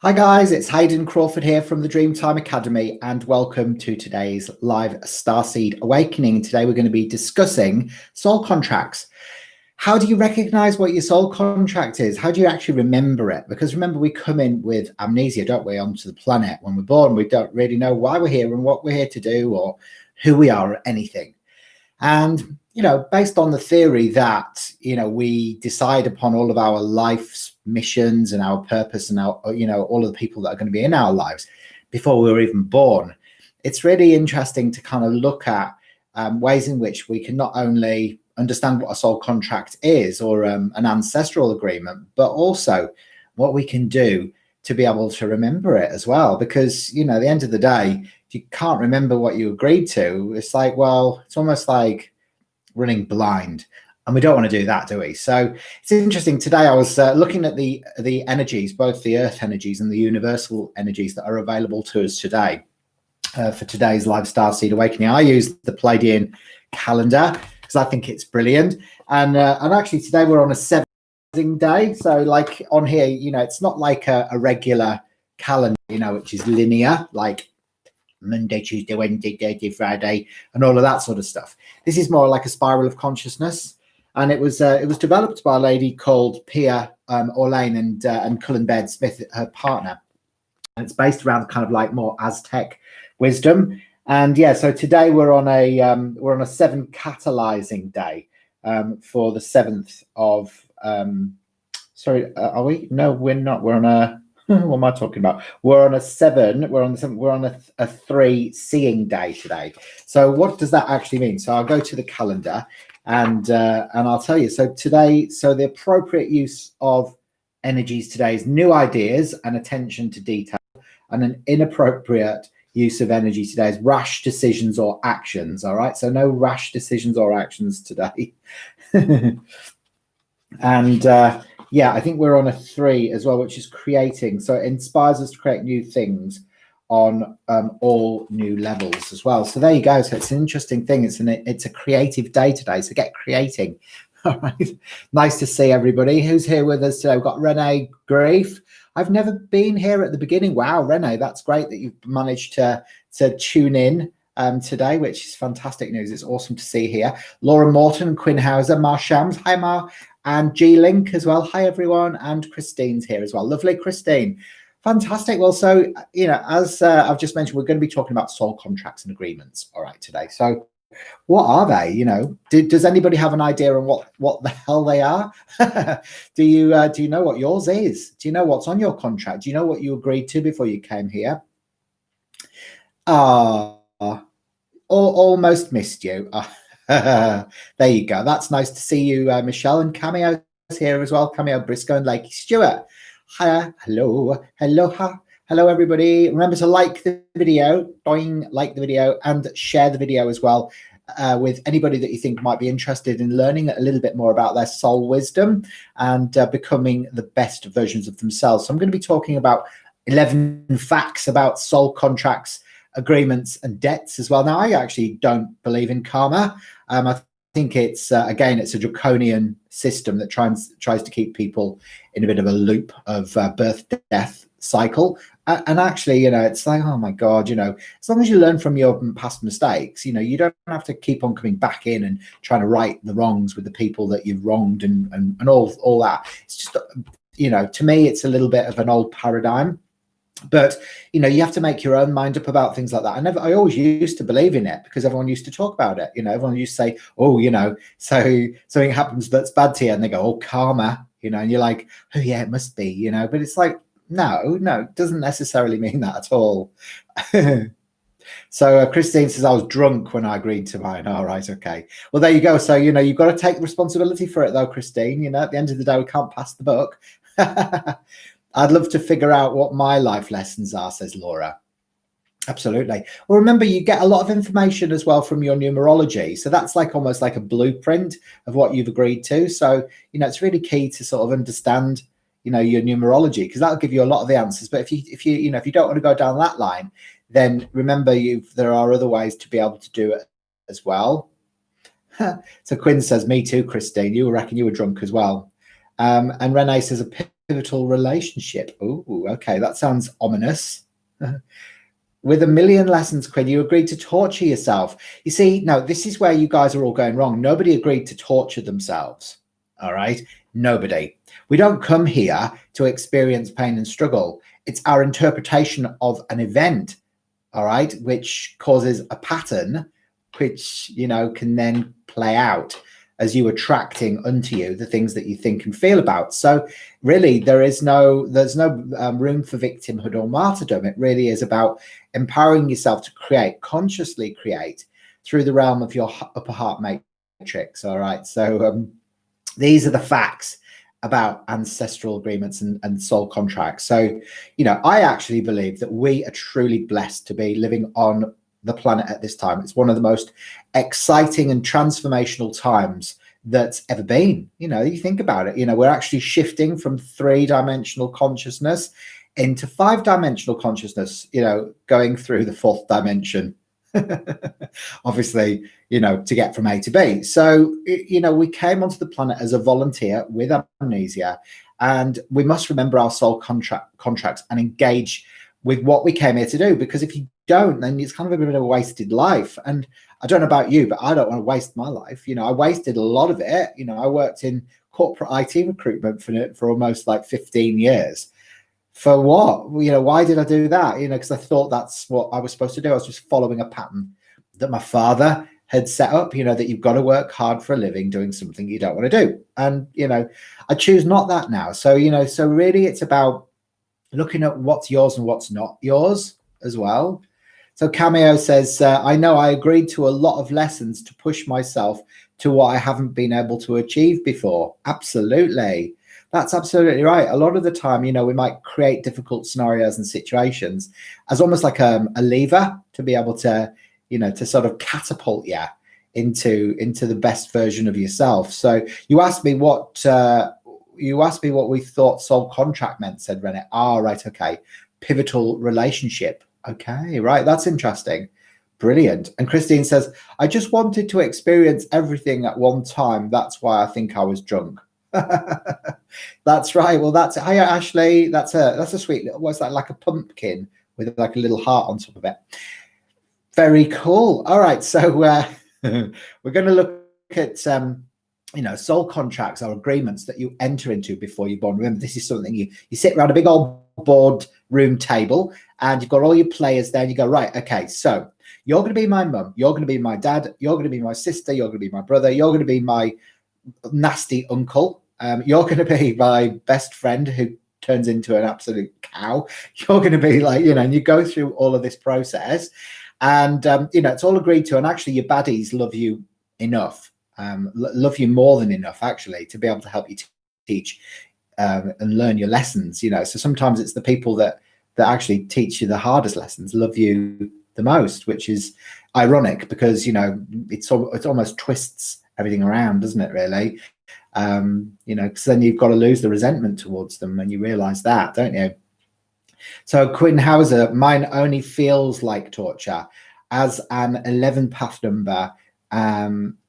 Hi guys, it's Hayden Crawford here from the Dreamtime Academy and welcome to today's live Starseed Awakening. Today we're going to be discussing soul contracts. How do you recognize what your soul contract is? How do you actually remember it? Because remember, we come in with amnesia, don't we, onto the planet when we're born. We don't really know why we're here and what we're here to do or who we are or anything. And, based on the theory that, we decide upon all of our life's missions and our purpose and our, all of the people that are going to be in our lives before we were even born, it's really interesting to kind of look at ways in which we can not only understand what a soul contract is or an ancestral agreement, but also what we can do to be able to remember it as well. Because, at the end of the day, if you can't remember what you agreed to, it's like, well, it's almost like running blind. And we don't want to do that, do we? So it's interesting. Today I was looking at the energies, both the earth energies and the universal energies that are available to us today for today's live Starseed Awakening. I use the Pleiadian calendar because I think it's brilliant. And actually today we're on a 7 day. So like on here, it's not like a regular calendar, which is linear, like Monday, Tuesday, Wednesday, Thursday, Friday, and all of that sort of stuff. This is more like a spiral of consciousness, and it was developed by a lady called Pia Orlane and Cullen Baird Smith, her partner, and it's based around kind of like more Aztec wisdom. And yeah, so today we're on a 7 catalyzing day for the 7th of are we? No, we're not. We're on a what am I talking about? We're on a 7. We're on the 7. We're on a 3 seeing day today. So what does that actually mean? So I'll go to the calendar and I'll tell you. So today, the appropriate use of energies today is new ideas and attention to detail, and an inappropriate use of energy today is rash decisions or actions. All right. So no rash decisions or actions today. And yeah, I think we're on a 3 as well, which is creating. So it inspires us to create new things on all new levels as well. So there you go. So it's an interesting thing. It's a creative day today. So get creating. All right. Nice to see everybody who's here with us today. We've got Renee Grief. I've never been here at the beginning. Wow, Renee, that's great that you've managed to tune in today, which is fantastic news. It's awesome to see here. Laura Morton, Quinn Hauser, Mar Shams. Hi, Mar. And G-Link as well. Hi, everyone. And Christine's here as well. Lovely, Christine. Fantastic. Well, so, as I've just mentioned, we're going to be talking about soul contracts and agreements, all right, today. So what are they? Does anybody have an idea on what the hell they are? Do you know what yours is? Do you know what's on your contract? Do you know what you agreed to before you came here? Almost missed you. There you go. That's nice to see you, Michelle, and Cameo is here as well. Cameo Briscoe and Lakey Stewart. Hi, hello, everybody. Remember to like the video, like the video, and share the video as well with anybody that you think might be interested in learning a little bit more about their soul wisdom and becoming the best versions of themselves. So I'm going to be talking about 11 facts about soul contracts, agreements and debts as well. Now, I actually don't believe in karma. I think it's again, it's a draconian system that tries to keep people in a bit of a loop of birth death cycle. And actually, it's like, oh my God, as long as you learn from your past mistakes, you don't have to keep on coming back in and trying to right the wrongs with the people that you've wronged and all that. It's just, to me, it's a little bit of an old paradigm. But you have to make your own mind up about things like that. I always used to believe in it because everyone used to talk about it. Everyone used to say, oh, so something happens that's bad to you, and they go, oh, karma, and you're like, oh yeah, it must be, but it's like, no, it doesn't necessarily mean that at all. So Christine says I was drunk when I agreed to mine. All right, okay. Well, there you go. So you've got to take responsibility for it, though, Christine. At the end of the day, we can't pass the buck. I'd love to figure out what my life lessons are, says Laura. Absolutely. Well, remember, you get a lot of information as well from your numerology. So that's like almost like a blueprint of what you've agreed to. So, it's really key to sort of understand, your numerology, because that'll give you a lot of the answers. But if you don't want to go down that line, then remember there are other ways to be able to do it as well. So Quinn says, me too, Christine. You reckon you were drunk as well. And Renee says, a pivotal relationship. Ooh, okay, that sounds ominous. With a million lessons, Quinn, you agreed to torture yourself. You see, no, this is where you guys are all going wrong. Nobody agreed to torture themselves. All right? Nobody. We don't come here to experience pain and struggle. It's our interpretation of an event, all right, which causes a pattern, which, you know, can then play out as you attracting unto you the things that you think and feel about. So really, there's no room for victimhood or martyrdom. It really is about empowering yourself to create, consciously create, through the realm of your upper heart matrix. All right. So these are the facts about ancestral agreements and soul contracts. So, you know, I actually believe that we are truly blessed to be living on the planet at this time. It's one of the most exciting and transformational times that's ever been. You know, you think about it, you know, we're actually shifting from 3-dimensional consciousness into 5-dimensional consciousness, you know, going through the 4th dimension, obviously, you know, to get from A to B. So, you know, we came onto the planet as a volunteer with amnesia, and we must remember our soul contracts and engage with what we came here to do, because if you don't, then it's kind of a bit of a wasted life. And I don't know about you, but I don't want to waste my life. You know, I wasted a lot of it. You know, I worked in corporate IT recruitment for almost like 15 years. For what? You know, why did I do that? You know, because I thought that's what I was supposed to do. I was just following a pattern that my father had set up, you know, that you've got to work hard for a living doing something you don't want to do. And, you know, I choose not that now. So, you know, so really it's about looking at what's yours and what's not yours as well. So Cameo says, I know I agreed to a lot of lessons to push myself to what I haven't been able to achieve before. Absolutely. That's absolutely right. A lot of the time, you know, we might create difficult scenarios and situations as almost like a lever to be able to, you know, to sort of catapult you into the best version of yourself. So you asked me what we thought soul contract meant, said Rennet. Right. Okay. Pivotal relationship. Okay. Right. That's interesting. Brilliant. And Christine says, I just wanted to experience everything at one time. That's why I think I was drunk. That's right. Well, that's, hi Ashley. That's a sweet little, what's that, like a pumpkin with like a little heart on top of it. Very cool. All right. So we're going to look at you know, soul contracts are agreements that you enter into before you're born. Remember, this is something you sit around a big old board room table and you've got all your players there and you go, right, okay, so you're going to be my mum, you're going to be my dad, you're going to be my sister, you're going to be my brother, you're going to be my nasty uncle, you're going to be my best friend who turns into an absolute cow, you're going to be like, you know, and you go through all of this process and, you know, it's all agreed to. And actually your baddies love you enough. Love you more than enough, actually, to be able to help you teach and learn your lessons. You know, so sometimes it's the people that actually teach you the hardest lessons love you the most, which is ironic because, you know, it's almost twists everything around, doesn't it? Really, you know, because then you've got to lose the resentment towards them when you realize that, don't you? So Quinn Hauser, mine only feels like torture as an 11 path number.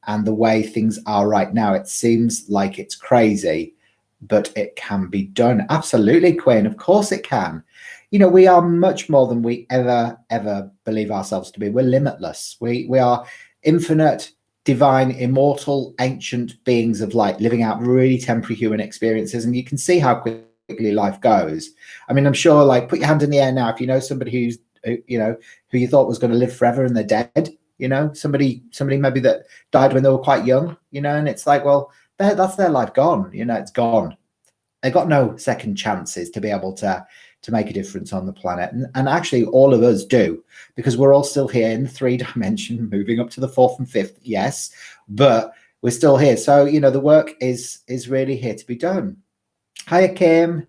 And the way things are right now, it seems like it's crazy, but it can be done. Absolutely, Quinn. Of course it can. You know, we are much more than we ever believe ourselves to be. We're limitless. We are infinite, divine, immortal, ancient beings of light, living out really temporary human experiences. And you can see how quickly life goes. I mean, I'm sure, like, put your hand in the air now if you know somebody who you thought was going to live forever and they're dead. You know, somebody maybe that died when they were quite young, you know, and it's like, well, that's their life gone, you know, it's gone. They got no second chances to be able to make a difference on the planet. And actually all of us do, because we're all still here in the 3-dimension, moving up to the 4th and 5th. Yes, but we're still here. So, you know, the work is really here to be done. Hiya, Kim.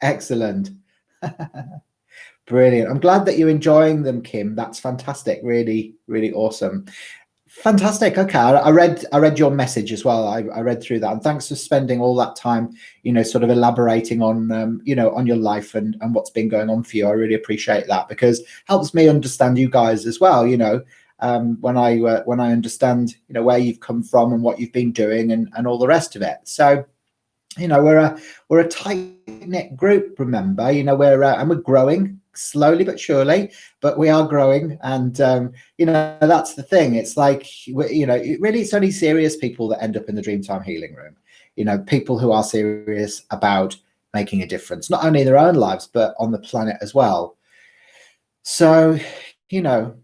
Excellent. Brilliant. I'm glad that you're enjoying them, Kim. That's fantastic. Really, really awesome. Fantastic. Okay. I read your message as well. I read through that. And thanks for spending all that time, you know, sort of elaborating on, you know, on your life and what's been going on for you. I really appreciate that, because it helps me understand you guys as well. You know, when I understand, you know, where you've come from and what you've been doing and all the rest of it. So you know, we're a tight-knit group, remember, you know, and we're growing slowly but surely, but we are growing. And you know, that's the thing. It's like, you know, it's only serious people that end up in the Dreamtime healing room, you know, people who are serious about making a difference, not only in their own lives but on the planet as well. So, you know,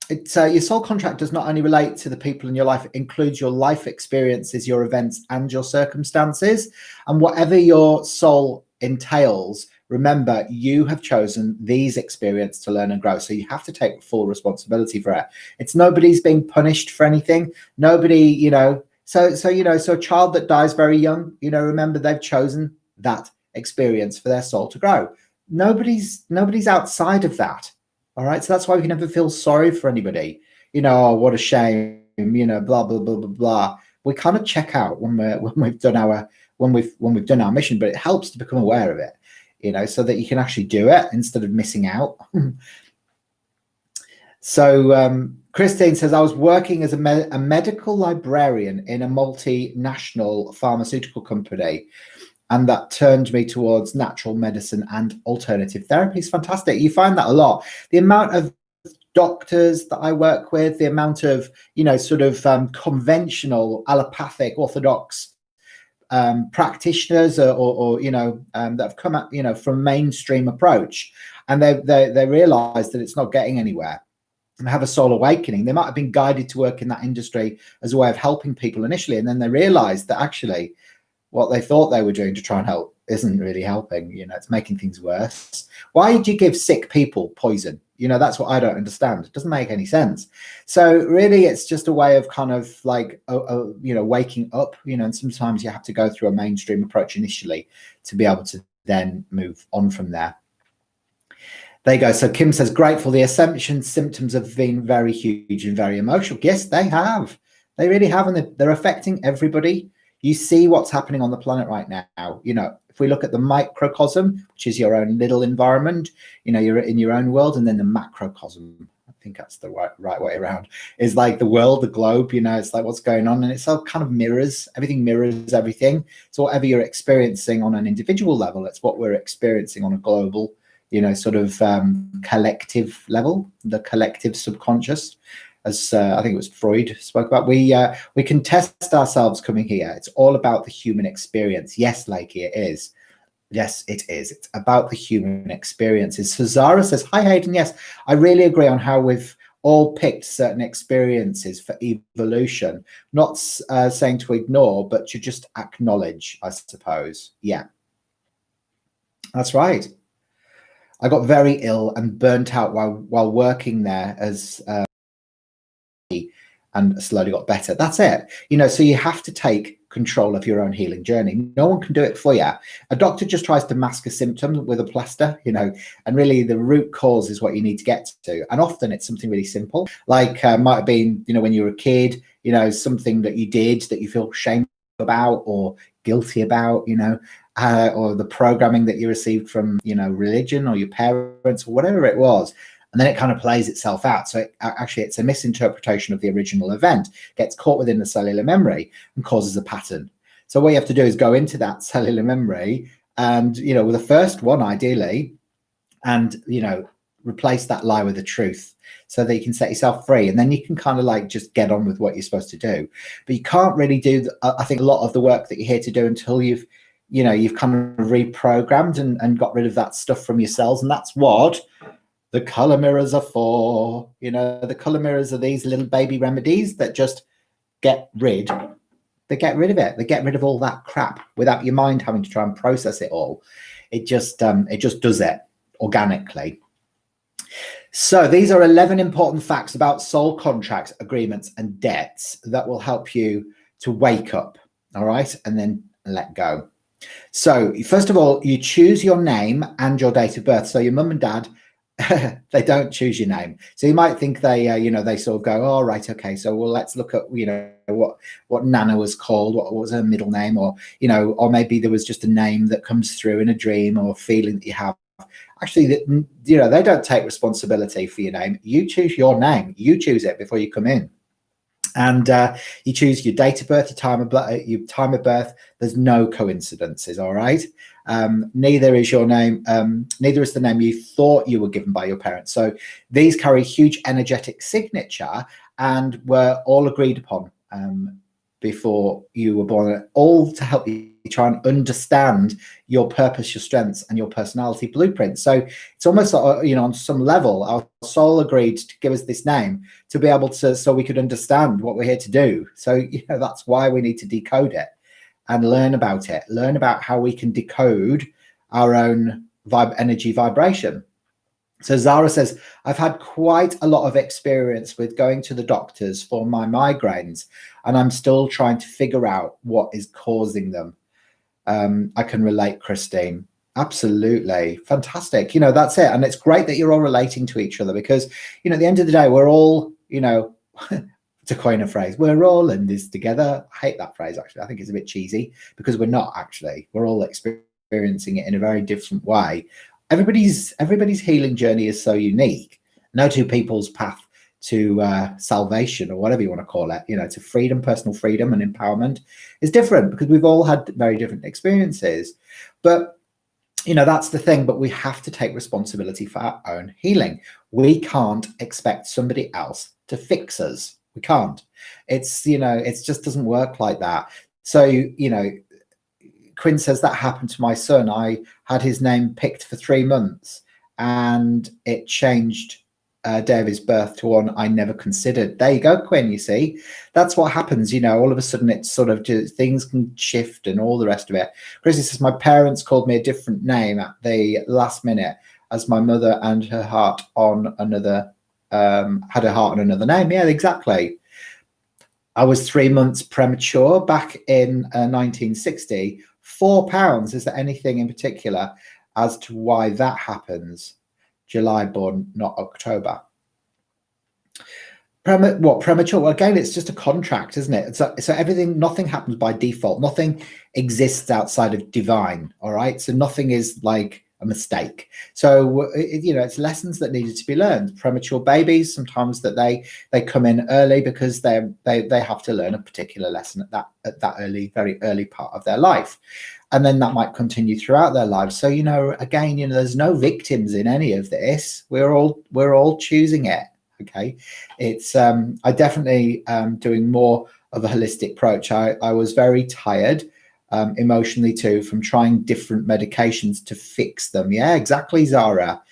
it's your soul contract does not only relate to the people in your life, it includes your life experiences, your events, and your circumstances. And whatever your soul entails, remember, you have chosen these experiences to learn and grow. So you have to take full responsibility for it. It's nobody's being punished for anything. Nobody, you know, so a child that dies very young, you know, remember, they've chosen that experience for their soul to grow. Nobody's outside of that. All right, so that's why we can never feel sorry for anybody. You know, oh, what a shame. You know, blah blah blah blah blah. We kind of check out when we've done our mission, but it helps to become aware of it. You know, so that you can actually do it instead of missing out. So Christine says, I was working as a medical librarian in a multinational pharmaceutical company, and that turned me towards natural medicine and alternative therapies. Fantastic. You find that a lot. The amount of doctors that I work with, the amount of, you know, sort of conventional allopathic orthodox practitioners or you know, that have come up, you know, from mainstream approach, and they realize that it's not getting anywhere and have a soul awakening. They might have been guided to work in that industry as a way of helping people initially, and then they realized that actually what they thought they were doing to try and help isn't really helping. You know, it's making things worse. Why did you give sick people poison? You know, that's what I don't understand. It doesn't make any sense. So really, it's just a way of kind of like, you know, waking up, you know, and sometimes you have to go through a mainstream approach initially to be able to then move on from there. There you go. So Kim says, grateful. The ascension symptoms have been very huge and very emotional. Yes, they have. They really have. And they're affecting everybody. You see what's happening on the planet right now. You know, if we look at the microcosm, which is your own little environment, you know, you're in your own world, and then the macrocosm, I think that's the right way around, is like the world, the globe, you know, it's like what's going on. And it's all kind of mirrors, everything mirrors everything. So whatever you're experiencing on an individual level, it's what we're experiencing on a global, you know, sort of collective level, the collective subconscious. As I think it was Freud spoke about, we can test ourselves coming here. It's all about the human experience. Yes, Lakey, it is. Yes, it is. It's about the human experiences. So Zara says, hi, Hayden. Yes, I really agree on how we've all picked certain experiences for evolution. Not saying to ignore, but to just acknowledge, I suppose. Yeah, that's right. I got very ill and burnt out while working there as and slowly got better. That's it. You know, so you have to take control of your own healing journey. No one can do it for you. A doctor just tries to mask a symptom with a plaster, you know, and really the root cause is what you need to get to. And often it's something really simple, like might have been, you know, when you were a kid, you know, something that you did that you feel shame about or guilty about, you know, or the programming that you received from, you know, religion or your parents or whatever it was. And then it kind of plays itself out. So actually, it's a misinterpretation of the original event, gets caught within the cellular memory and causes a pattern. So what you have to do is go into that cellular memory and, you know, with the first one, ideally, and, you know, replace that lie with the truth so that you can set yourself free. And then you can kind of like just get on with what you're supposed to do. But you can't really do, I think, a lot of the work that you're here to do until you've kind of reprogrammed and got rid of that stuff from your cells. And that's what the color mirrors are for. You know, the color mirrors are these little baby remedies that just get rid of it. They get rid of all that crap without your mind having to try and process it all. It just does it organically. So these are 11 important facts about soul contracts, agreements, and debts that will help you to wake up, all right, and then let go. So first of all, you choose your name and your date of birth. So your mum and dad, they don't choose your name. So you might think they, you know, they sort of go, oh, right, okay, so well, let's look at, you know, what Nana was called, what was her middle name, or, you know, or maybe there was just a name that comes through in a dream or a feeling that you have. Actually, you know, they don't take responsibility for your name. You choose your name. You choose it before you come in. And you choose your date of birth, your time of birth. There's no coincidences, all right? Neither is your name, neither is the name you thought you were given by your parents. So these carry huge energetic signature and were all agreed upon before you were born, all to help you try and understand your purpose, your strengths, and your personality blueprint. So it's almost like, you know, on some level, our soul agreed to give us this name to be able to, so we could understand what we're here to do. So, you know, that's why we need to decode it and learn about it, learn about how we can decode our own energy vibration. So Zara says, I've had quite a lot of experience with going to the doctors for my migraines, and I'm still trying to figure out what is causing them. I can relate, Christine. Absolutely. Fantastic. You know, that's it. And it's great that you're all relating to each other because, you know, at the end of the day, we're all, you know, to coin a phrase, we're all in this together. I hate that phrase, actually. I think it's a bit cheesy because we're not actually. We're all experiencing it in a very different way. Everybody's healing journey is so unique. No two people's path to salvation, or whatever you want to call it, you know, to freedom, personal freedom and empowerment is different because we've all had very different experiences. But, you know, that's the thing. But we have to take responsibility for our own healing. We can't expect somebody else to fix us. We can't. It's, you know, it just doesn't work like that. So, you know, Quinn says that happened to my son. I had his name picked for 3 months and it changed day of his birth to one I never considered. There you go, Quinn. You see, that's what happens. You know, all of a sudden it's sort of just, things can shift and all the rest of it. Chrissy says, my parents called me a different name at the last minute as my mother and her heart on another, had her heart on another name. Yeah, exactly. I was 3 months premature back in 1960. £4. Is there anything in particular as to why that happens? July born, not October. Premature? Well, again, it's just a contract, isn't it? So everything, nothing happens by default. Nothing exists outside of divine. All right. So nothing is like a mistake. So you know, it's lessons that needed to be learned. Premature babies, sometimes that they come in early because they have to learn a particular lesson at that very early part of their life, and then that might continue throughout their lives. So, you know, again, you know, there's no victims in any of this. We're all choosing it. Okay, it's I definitely doing more of a holistic approach. I was very tired. Emotionally too, from trying different medications to fix them. Yeah, exactly, Zara.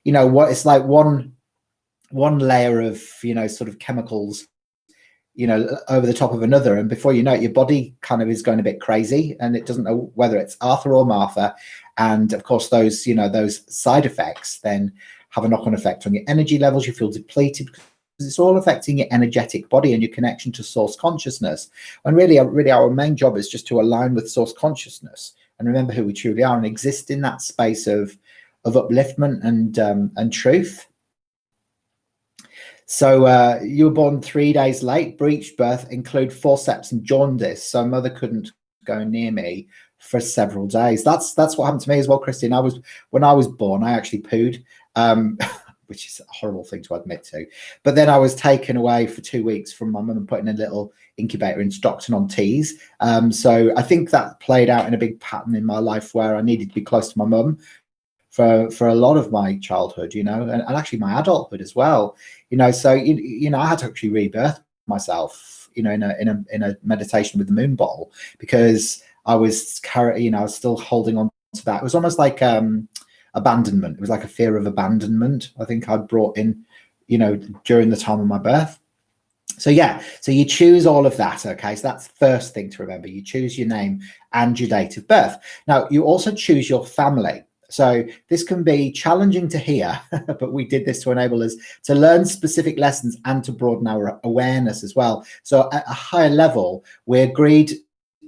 You know what? It's like one layer of, you know, sort of chemicals, you know, over the top of another, and before you know it, your body kind of is going a bit crazy, and it doesn't know whether it's Arthur or Martha. And of course, those, you know, those side effects then have a knock-on effect on your energy levels. You feel depleted because it's all affecting your energetic body and your connection to source consciousness. And really our main job is just to align with source consciousness and remember who we truly are and exist in that space of upliftment and truth. So you were born 3 days late. Breech birth include forceps and jaundice, so mother couldn't go near me for several days. That's what happened to me as well, Christine. When I was born, I actually pooed. Which is a horrible thing to admit to. But then I was taken away for 2 weeks from my mum and put in a little incubator in Stockton-on-Tees. So I think that played out in a big pattern in my life where I needed to be close to my mum for a lot of my childhood, you know, and actually my adulthood as well, you know. So you know, I had to actually rebirth myself, you know, in a meditation with the moon bottle, because I was I was still holding on to that. It was almost like abandonment. It was like a fear of abandonment, I think I'd brought in, you know, during the time of my birth. So yeah, so you choose all of that. Okay, so that's the first thing to remember. You choose your name and your date of birth. Now you also choose your family. So this can be challenging to hear, but we did this to enable us to learn specific lessons and to broaden our awareness as well. So at a higher level, we agreed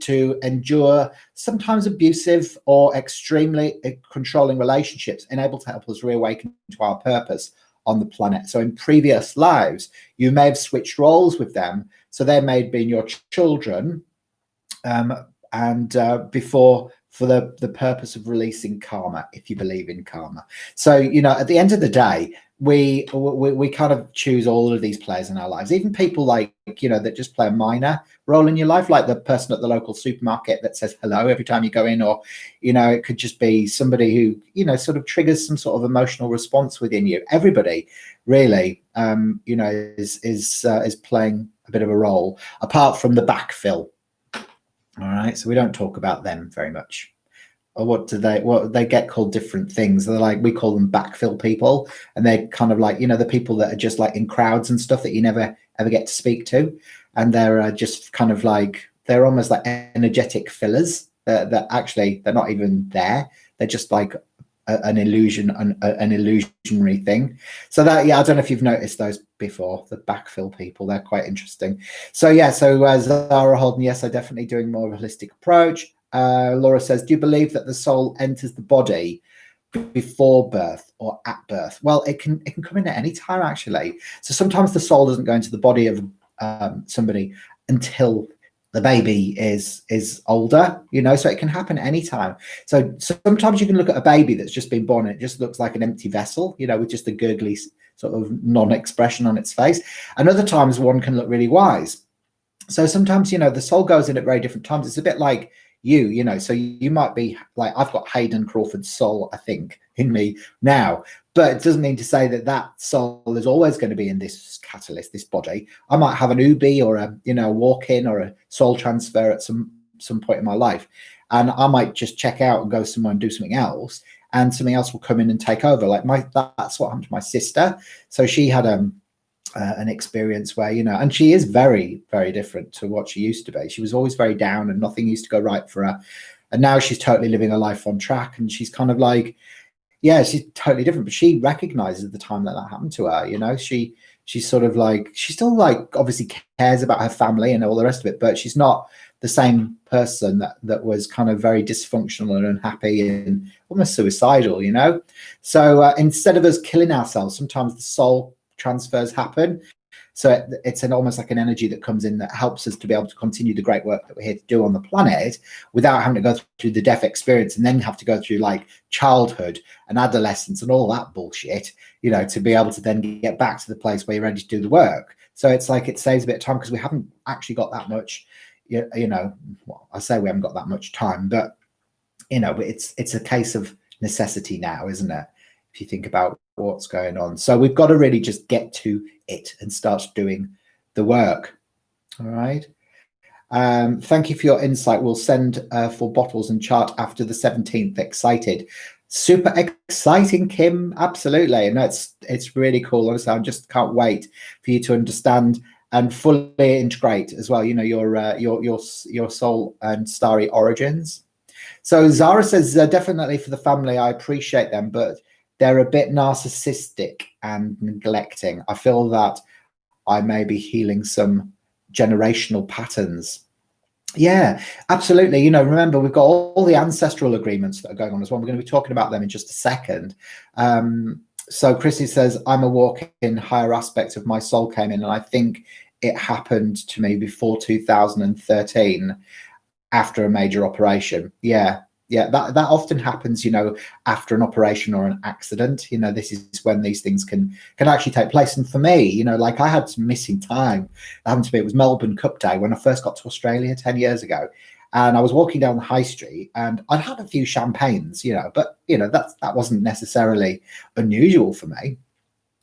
to endure sometimes abusive or extremely controlling relationships, able to help us reawaken to our purpose on the planet. So in previous lives, you may have switched roles with them. So they may have been your children, and before for the purpose of releasing karma, if you believe in karma. So, you know, at the end of the day, we kind of choose all of these players in our lives, even people like, you know, that just play a minor role in your life, like the person at the local supermarket that says hello every time you go in, or, you know, it could just be somebody who, you know, sort of triggers some sort of emotional response within you. Everybody really, you know, is playing a bit of a role, apart from the backfill. All right, so we don't talk about them very much. Or what they get called different things. They're like, we call them backfill people, and they're kind of like, you know, the people that are just like in crowds and stuff that you never ever get to speak to, and they're just kind of like, they're almost like energetic fillers that actually they're not even there. They're just like an illusion, an illusionary thing. So that, yeah, I don't know if you've noticed those before, the backfill people. They're quite interesting. So yeah, so Zara Holden, yes, I'm definitely doing more of a holistic approach. Laura says, do you believe that the soul enters the body before birth or at birth? Well, it can come in at any time, actually. So sometimes the soul doesn't go into the body of somebody until the baby is older, you know, so it can happen anytime. So sometimes you can look at a baby that's just been born and it just looks like an empty vessel, you know, with just a gurgly sort of non-expression on its face. And other times one can look really wise. So sometimes, you know, the soul goes in at very different times. It's a bit like you know, so you might be like, I've got Hayden Crawford's soul, I think, in me now, but it doesn't mean to say that that soul is always going to be in this catalyst, this body. I might have an ubi or a, you know, walk-in or a soul transfer at some point in my life, and I might just check out and go somewhere and do something else, and something else will come in and take over. Like that's what happened to my sister. So she had an experience where, you know, and she is very, very different to what she used to be. She was always very down and nothing used to go right for her. And now she's totally living her life on track. And she's kind of like, yeah, she's totally different, but she recognizes the time that happened to her. You know, she's sort of like, she still like obviously cares about her family and all the rest of it, but she's not the same person that was kind of very dysfunctional and unhappy and almost suicidal, you know? So instead of us killing ourselves, sometimes the soul transfers happen. So it's almost like an energy that comes in that helps us to be able to continue the great work that we're here to do on the planet without having to go through the death experience and then have to go through like childhood and adolescence and all that bullshit, you know, to be able to then get back to the place where you're ready to do the work. So it's like it saves a bit of time because we haven't actually got that much, you know, well, I say we haven't got that much time, but, you know, it's a case of necessity now, isn't it? If you think about what's going on. So we've got to really just get to it and start doing the work. All right. Thank you for your insight. We'll send for bottles and chart after the 17th. Excited. Super exciting, Kim. Absolutely. And it's really cool. Honestly, I just can't wait for you to understand and fully integrate as well, you know, your soul and starry origins. So Zara says, definitely for the family, I appreciate them, but they're a bit narcissistic and neglecting. I feel that I may be healing some generational patterns. Yeah, absolutely. You know, remember, we've got all the ancestral agreements that are going on as well. We're going to be talking about them in just a second. So Chrissy says, I'm a walk-in, higher aspect of my soul came in, and I think it happened to me before 2013 after a major operation. Yeah, that often happens, you know, after an operation or an accident. You know, this is when these things can actually take place. And for me, you know, like I had some missing time. That happened to me. It was Melbourne Cup Day when I first got to Australia 10 years ago. And I was walking down the high street and I'd had a few champagnes, you know, but, you know, that wasn't necessarily unusual for me.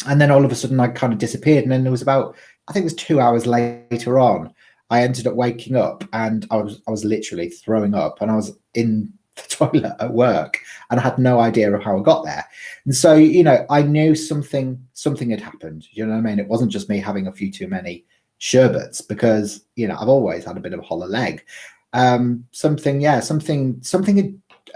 And then all of a sudden I kind of disappeared. And then there was about, I think it was 2 hours later on, I ended up waking up and I was literally throwing up, and I was in the toilet at work and I had no idea of how I got there. And so, you know, I knew something had happened. You know what I mean? It wasn't just me having a few too many sherbets, because, you know, I've always had a bit of a hollow leg. Something had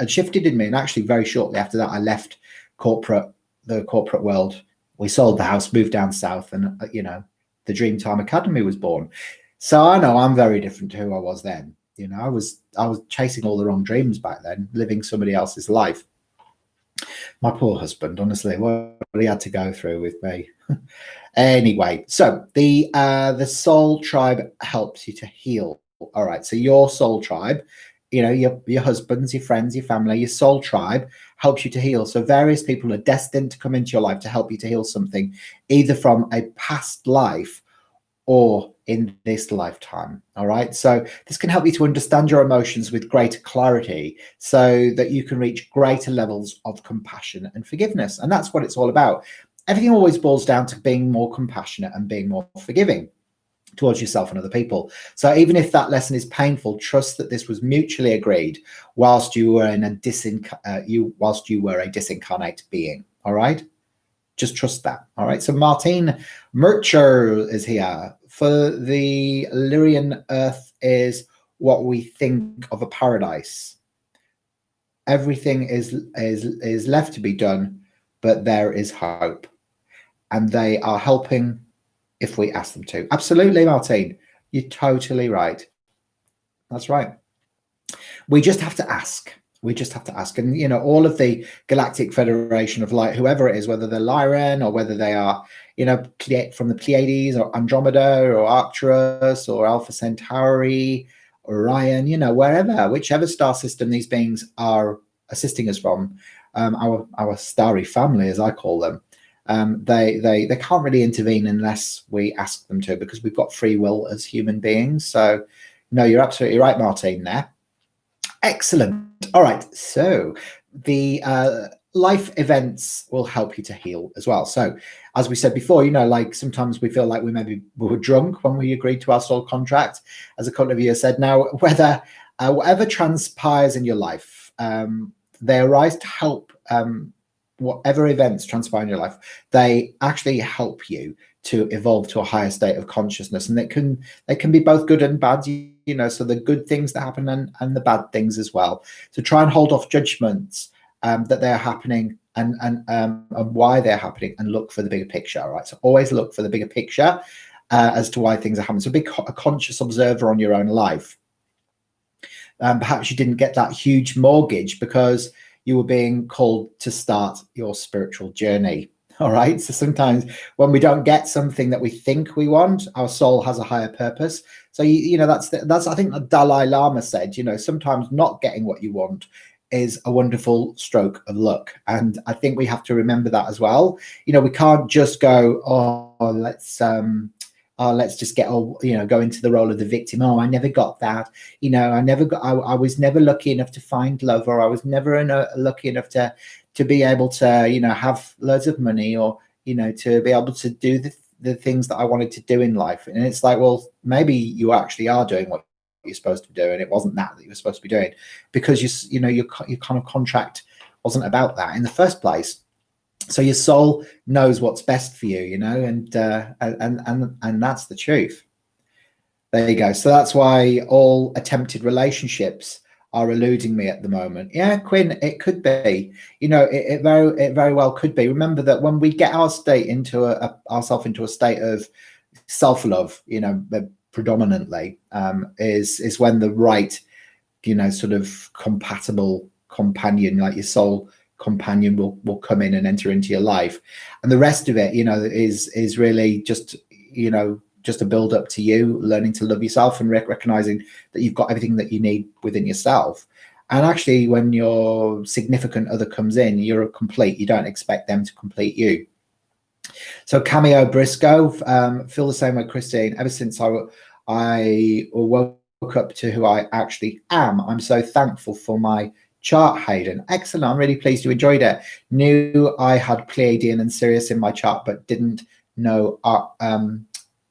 shifted in me. And actually very shortly after that, I left the corporate world. We sold the house, moved down south, and, you know, the Dreamtime Academy was born. So I know I'm very different to who I was then. You know, I was chasing all the wrong dreams back then, living somebody else's life. My poor husband, honestly, what he had to go through with me. Anyway, so the soul tribe helps you to heal. All right, so your soul tribe your husbands, your friends, your family, your soul tribe helps you to heal. So various people are destined to come into your life to help you to heal something, either from a past life or in this lifetime. All right. So this can help you to understand your emotions with greater clarity so that you can reach greater levels of compassion and forgiveness. And that's what it's all about. Everything always boils down to being more compassionate and being more forgiving towards yourself and other people. So even if that lesson is painful, trust that this was mutually agreed whilst you were in a disincarnate being. All right. Just trust that. All right. So Martine Murcher is here. For the Lyrian earth is what we think of a paradise. Everything is left to be done, but there is hope. And they are helping if we ask them to. Absolutely, Martine. You're totally right. That's right. We just have to ask. We just have to ask. And, all of the Galactic Federation of Light, whoever it is, whether they're Lyran or whether they are, from the Pleiades or Andromeda or Arcturus or Alpha Centauri, Orion, wherever, whichever star system these beings are assisting us from, our starry family, as I call them, they can't really intervene unless we ask them to, because we've got free will as human beings. So, no, you're absolutely right, Martine, there. Excellent. All right. So the life events will help you to heal as well. So as we said before, like sometimes we feel like we were drunk when we agreed to our soul contract, as a couple of you said. Now, whatever transpires in your life, they arise to help. Whatever events transpire in your life, they actually help you to evolve to a higher state of consciousness, and they can be both good and bad. So the good things that happen and the bad things as well. So try and hold off judgments that they are happening and why they're happening, and look for the bigger picture. All right. So always look for the bigger picture as to why things are happening. So be a conscious observer on your own life. Perhaps you didn't get that huge mortgage because you were being called to start your spiritual journey. All right. So sometimes when we don't get something that we think we want, our soul has a higher purpose. So, that's I think the Dalai Lama said, sometimes not getting what you want is a wonderful stroke of luck. And I think we have to remember that as well. We can't just go, let's just get go into the role of the victim. Oh, I never got that. I was never lucky enough to find love, or I was never lucky enough to be able to, have loads of money, or, to be able to do the things that I wanted to do in life. And it's like, well, maybe you actually are doing what you're supposed to do, and it wasn't that you were supposed to be doing, because your kind of contract wasn't about that in the first place. So your soul knows what's best for you, and that's the truth. There you go. So that's why all attempted relationships are eluding me at the moment. Yeah, Quinn, it could be. It very well could be. Remember that when we get ourselves into a state of self-love, predominantly, is when the right, sort of compatible companion, like your soul companion, will come in and enter into your life. And the rest of it, is really just, just a build up to you learning to love yourself and recognizing that you've got everything that you need within yourself. And actually, when your significant other comes in, you're complete. You don't expect them to complete you. So Cameo Briscoe, feel the same way, Christine. Ever since I woke up to who I actually am, I'm so thankful for my chart, Hayden. Excellent. I'm really pleased you enjoyed it. Knew I had Pleiadian and Sirius in my chart, but didn't know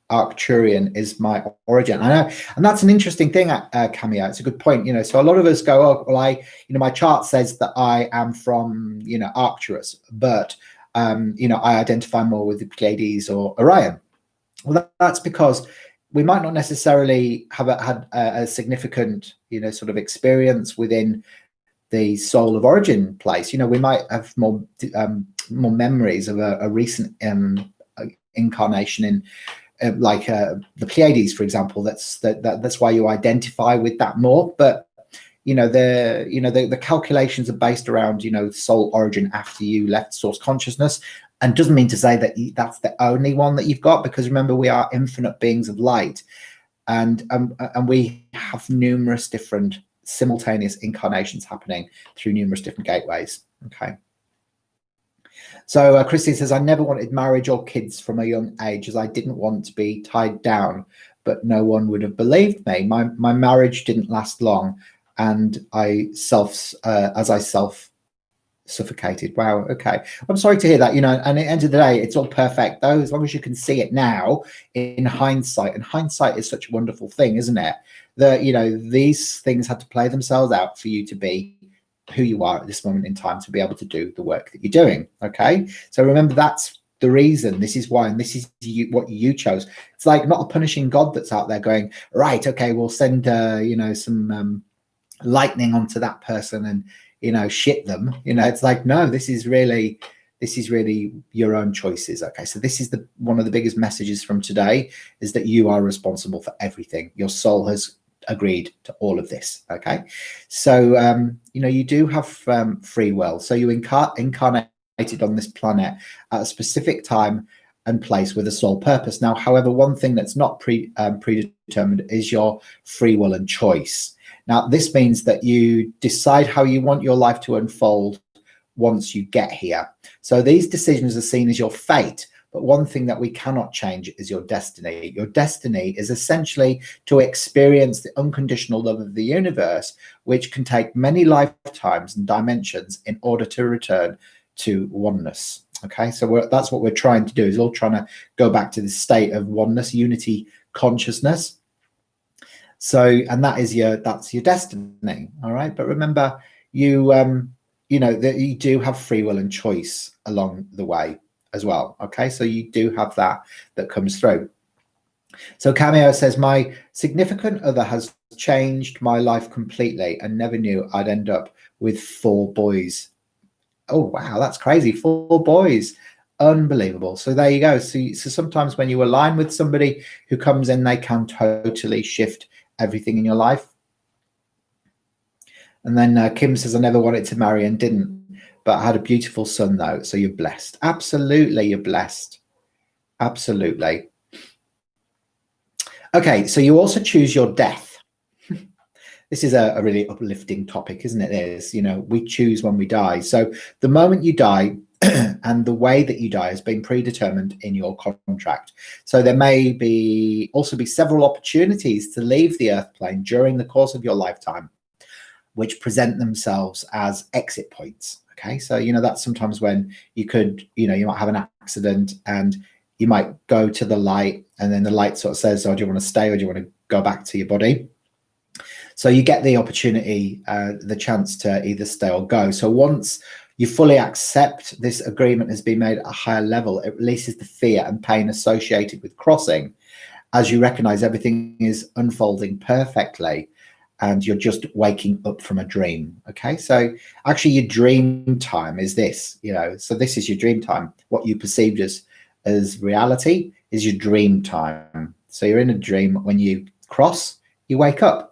Arcturian is my origin. I know, and that's an interesting thing, Cameo. It's a good point. So a lot of us go, oh, well, my chart says that I am from, Arcturus, but I identify more with the Pleiades or Orion. Well, that's because we might not necessarily have had a significant, sort of experience within the soul of origin place. We might have more memories of a recent incarnation in like the Pleiades, for example. That's why you identify with that more. But the calculations are based around soul origin after you left source consciousness, and doesn't mean to say that that's the only one that you've got, because remember, we are infinite beings of light, and we have numerous different simultaneous incarnations happening through numerous different gateways. Okay. So Christine says, I never wanted marriage or kids from a young age, as I didn't want to be tied down, but no one would have believed me. My marriage didn't last long, and I self suffocated. Wow. Okay. I'm sorry to hear that, and at the end of the day, it's all perfect though, as long as you can see it now in hindsight. And hindsight is such a wonderful thing, isn't it? That, these things had to play themselves out for you to be who you are at this moment in time, to be able to do the work that you're doing. Okay. So remember, that's the reason. This is why, and this is what you chose. It's like not a punishing God that's out there going, right, okay, we'll send some lightning onto that person and shit them. It's like, no, this is really your own choices. Okay, so this is one of the biggest messages from today, is that you are responsible for everything. Your soul has agreed to all of this. Okay, so you do have free will. So you incarnated on this planet at a specific time and place with a sole purpose. Now, however, one thing that's not predetermined is your free will and choice. Now, this means that you decide how you want your life to unfold once you get here. So these decisions are seen as your fate, but one thing that we cannot change is your destiny. Your destiny is essentially to experience the unconditional love of the universe, which can take many lifetimes and dimensions in order to return to oneness. Okay, so that's what we're trying to do, is all trying to go back to this state of oneness, unity consciousness. So, and that's your destiny. All right, but remember, that you do have free will and choice along the way as well. Okay, so you do have that comes through. So Cameo says, my significant other has changed my life completely and never knew I'd end up with 4 boys. Oh wow, that's crazy. 4 boys. Unbelievable. So there you go. So sometimes when you align with somebody who comes in, they can totally shift everything in your life. And then Kim says, I never wanted to marry and didn't, but I had a beautiful son though. So you're blessed. Absolutely, you're blessed. Absolutely. Okay, so you also choose your death. This is a really uplifting topic, isn't it? It is, we choose when we die. So the moment you die and the way that you die has been predetermined in your contract. So there may also be several opportunities to leave the earth plane during the course of your lifetime, which present themselves as exit points. Okay, so that's sometimes when you could, you might have an accident and you might go to the light, and then the light sort of says, oh, do you want to stay or do you want to go back to your body? So you get the opportunity, the chance to either stay or go. So once you fully accept this agreement has been made at a higher level, it releases the fear and pain associated with crossing, as you recognize everything is unfolding perfectly and you're just waking up from a dream. Okay, so actually your dream time is this, so this is your dream time. What you perceived as reality is your dream time. So you're in a dream. When you cross, you wake up.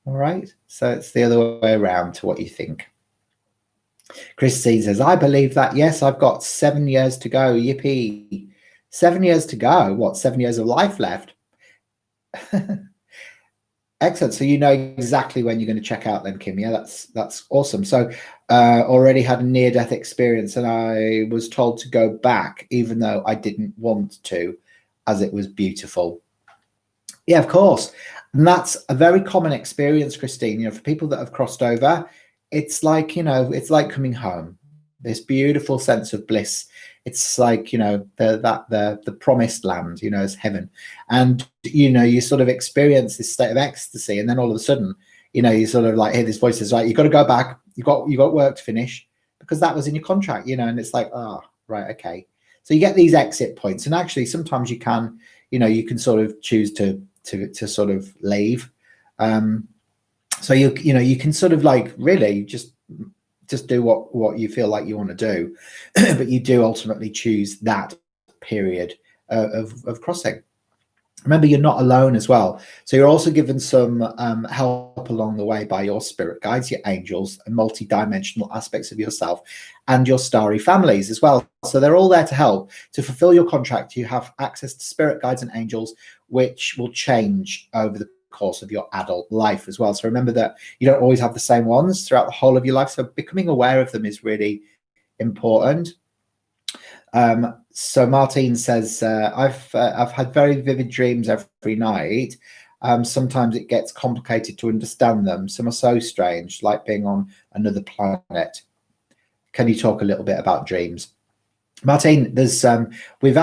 All right, so it's the other way around to what you think. Christine says, I believe that. Yes, I've got 7 years to go. Yippee. 7 years to go. What, 7 years of life left? Excellent. So you know exactly when you're going to check out then, Kim. Yeah, that's awesome. So already had a near-death experience and I was told to go back even though I didn't want to, as it was beautiful. Yeah, of course. And that's a very common experience, Christine. For people that have crossed over, it's like, it's like coming home. This beautiful sense of bliss. It's like, the promised land, is heaven. And, you sort of experience this state of ecstasy. And then all of a sudden, you sort of like hear this voice says, right, you've got to go back. You got work to finish, because that was in your contract, and it's like, oh, right. Okay. So you get these exit points, and actually sometimes you can, you can sort of choose to sort of leave. So you can sort of like really just do what you feel like you want to do, but you do ultimately choose that period of crossing. Remember, you're not alone as well. So you're also given some help along the way by your spirit guides, your angels, and multi-dimensional aspects of yourself and your starry families as well. So they're all there to help. To fulfill your contract, you have access to spirit guides and angels, which will change over the course of your adult life as well. So remember that you don't always have the same ones throughout the whole of your life. So becoming aware of them is really important. So Martine says, I've had very vivid dreams every night. Sometimes it gets complicated to understand them. Some are so strange, like being on another planet. Can you talk a little bit about dreams? Martine, there's we've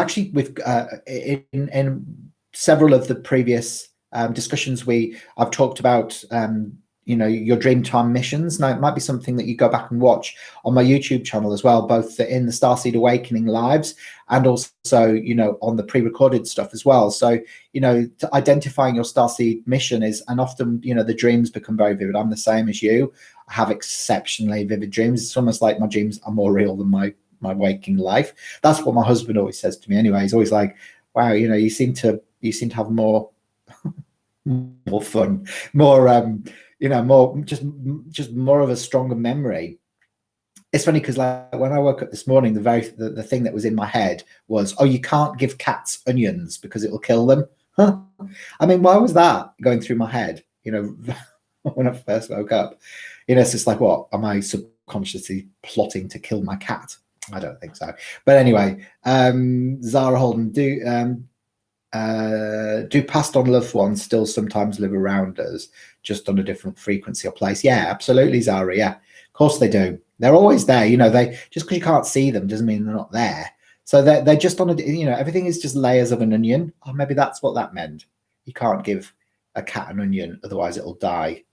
in several of the previous discussions I've talked about your dream time missions. Now it might be something that you go back and watch on my YouTube channel as well, both in the Starseed Awakening lives and also on the pre-recorded stuff as well. So identifying your Starseed mission is, and often the dreams become very vivid. I'm the same as you. I have exceptionally vivid dreams. It's almost like my dreams are more real than my waking life. That's what my husband always says to me anyway. He's always like, wow, you seem to have more fun, more more just more of a stronger memory. It's funny because like when I woke up this morning, the thing that was in my head was, oh, you can't give cats onions because it will kill them. Huh? I mean, why was that going through my head when I first woke up? It's just like, what, am I subconsciously plotting to kill my cat? I don't think so. But anyway, Zara Holden, do passed on loved ones still sometimes live around us, just on a different frequency or place? Yeah, absolutely, Zara. Yeah, of course they do. They're always there. They just, because you can't see them doesn't mean they're not there. So they're just on everything is just layers of an onion. Oh, maybe that's what that meant. You can't give a cat an onion, otherwise it'll die.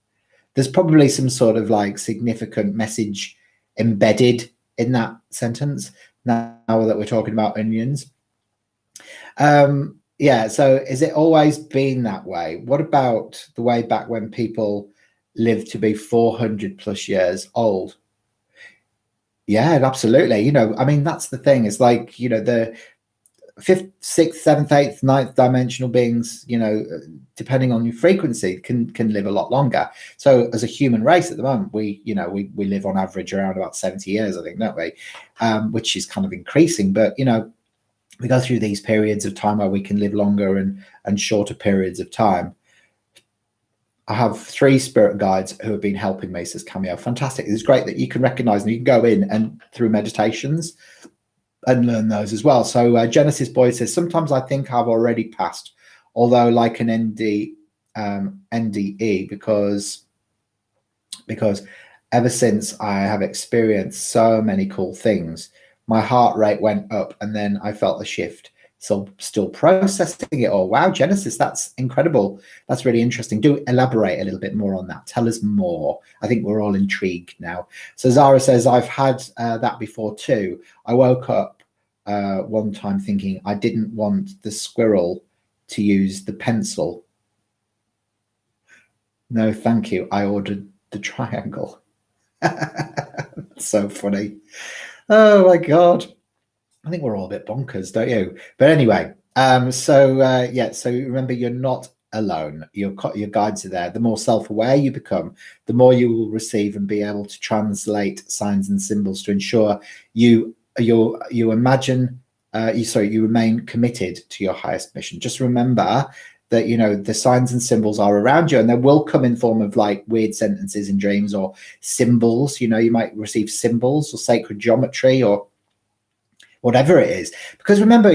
There's probably some sort of like significant message embedded in that sentence now that we're talking about onions. Yeah, so is it always been that way? What about the way back when people lived to be 400 plus years old? Yeah, absolutely. I mean, that's the thing. It's like, the 5th, 6th, 7th, 8th, 9th dimensional beings, depending on your frequency, can live a lot longer. So as a human race at the moment, we live on average around about 70 years, I think, don't we? Which is kind of increasing, but we go through these periods of time where we can live longer and shorter periods of time. I have 3 spirit guides who have been helping me, says Cameo. Fantastic. It's great that you can recognize them. You can go in and through meditations and learn those as well. So Genesis Boy says, sometimes I think I've already passed, although like an NDE, because ever since I have experienced so many cool things, my heart rate went up and then I felt a shift. So still processing it all. Wow, Genesis, that's incredible. That's really interesting. Do elaborate a little bit more on that. Tell us more. I think we're all intrigued now. So Zara says, I've had that before too. I woke up one time thinking I didn't want the squirrel to use the pencil. No, thank you. I ordered the triangle. So funny. Oh my God. I think we're all a bit bonkers, don't you? But anyway, so remember, you're not alone. Your guides are there. The more self-aware you become, the more you will receive and be able to translate signs and symbols to ensure you remain committed to your highest mission. Just remember that the signs and symbols are around you, and they will come in form of like weird sentences in dreams or symbols. You might receive symbols or sacred geometry or whatever it is, because remember,